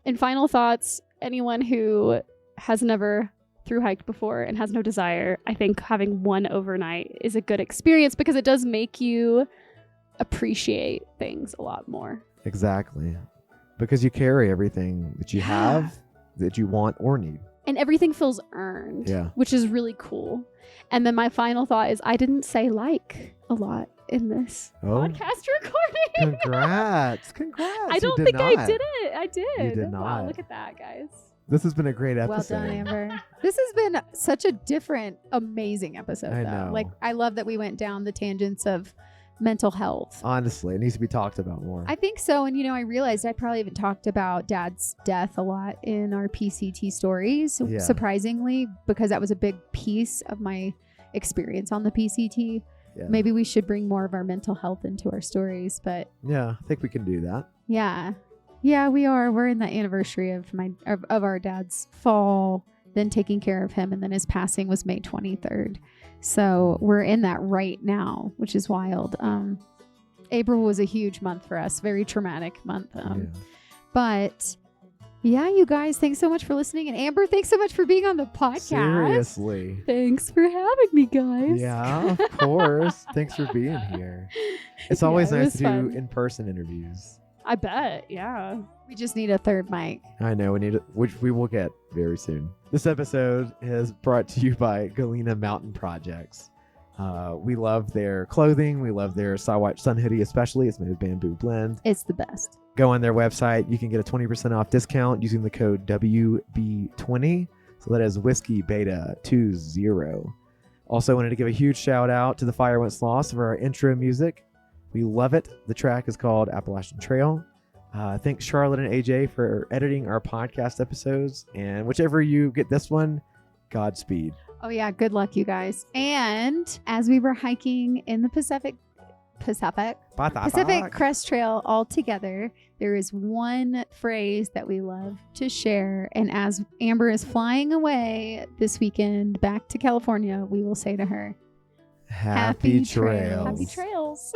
And final thoughts, anyone who has never through hiked before and has no desire, I think having one overnight is a good experience because it does make you appreciate things a lot more. Exactly. Because you carry everything that you have, that you want or need. And everything feels earned, which is really cool. And then my final thought is I didn't say like a lot in this podcast recording. Congrats. I don't think I did it. I did. You did not. Wow, look at that, guys. This has been a great episode. Well done, Amber. This has been such a different, amazing episode, I though. know. Like, I love that we went down the tangents of mental health. Honestly, it needs to be talked about more. I think so. And, I realized I probably haven't talked about Dad's death a lot in our PCT stories, surprisingly, because that was a big piece of my experience on the PCT. Yeah. Maybe we should bring more of our mental health into our stories, but Yeah, I think we can do that. Yeah, we are. We're in the anniversary of our dad's fall, then taking care of him, and then his passing was May 23rd. So we're in that right now, which is wild. April was a huge month for us, very traumatic month. But yeah, you guys, thanks so much for listening. And Amber, thanks so much for being on the podcast. Seriously. Thanks for having me, guys. Yeah, of course. Thanks for being here. It's always nice to do in-person interviews. I bet, yeah. We just need a third mic. I know, we need it, which we will get very soon. This episode is brought to you by Galena Mountain Projects. We love their clothing. We love their Sawatch Sun hoodie, especially. It's made of bamboo blend. It's the best. Go on their website. You can get a 20% off discount using the code WB20. So that is Whiskey Beta 20. Also wanted to give a huge shout out to the Fire Once Lost for our intro music. We love it. The track is called Appalachian Trail. Thanks Charlotte and AJ for editing our podcast episodes. And whichever you get this one, Godspeed. Oh yeah, good luck, you guys. And as we were hiking in the Pacific Crest Trail all together, there is one phrase that we love to share. And as Amber is flying away this weekend back to California, we will say to her, Happy trails. Happy trails.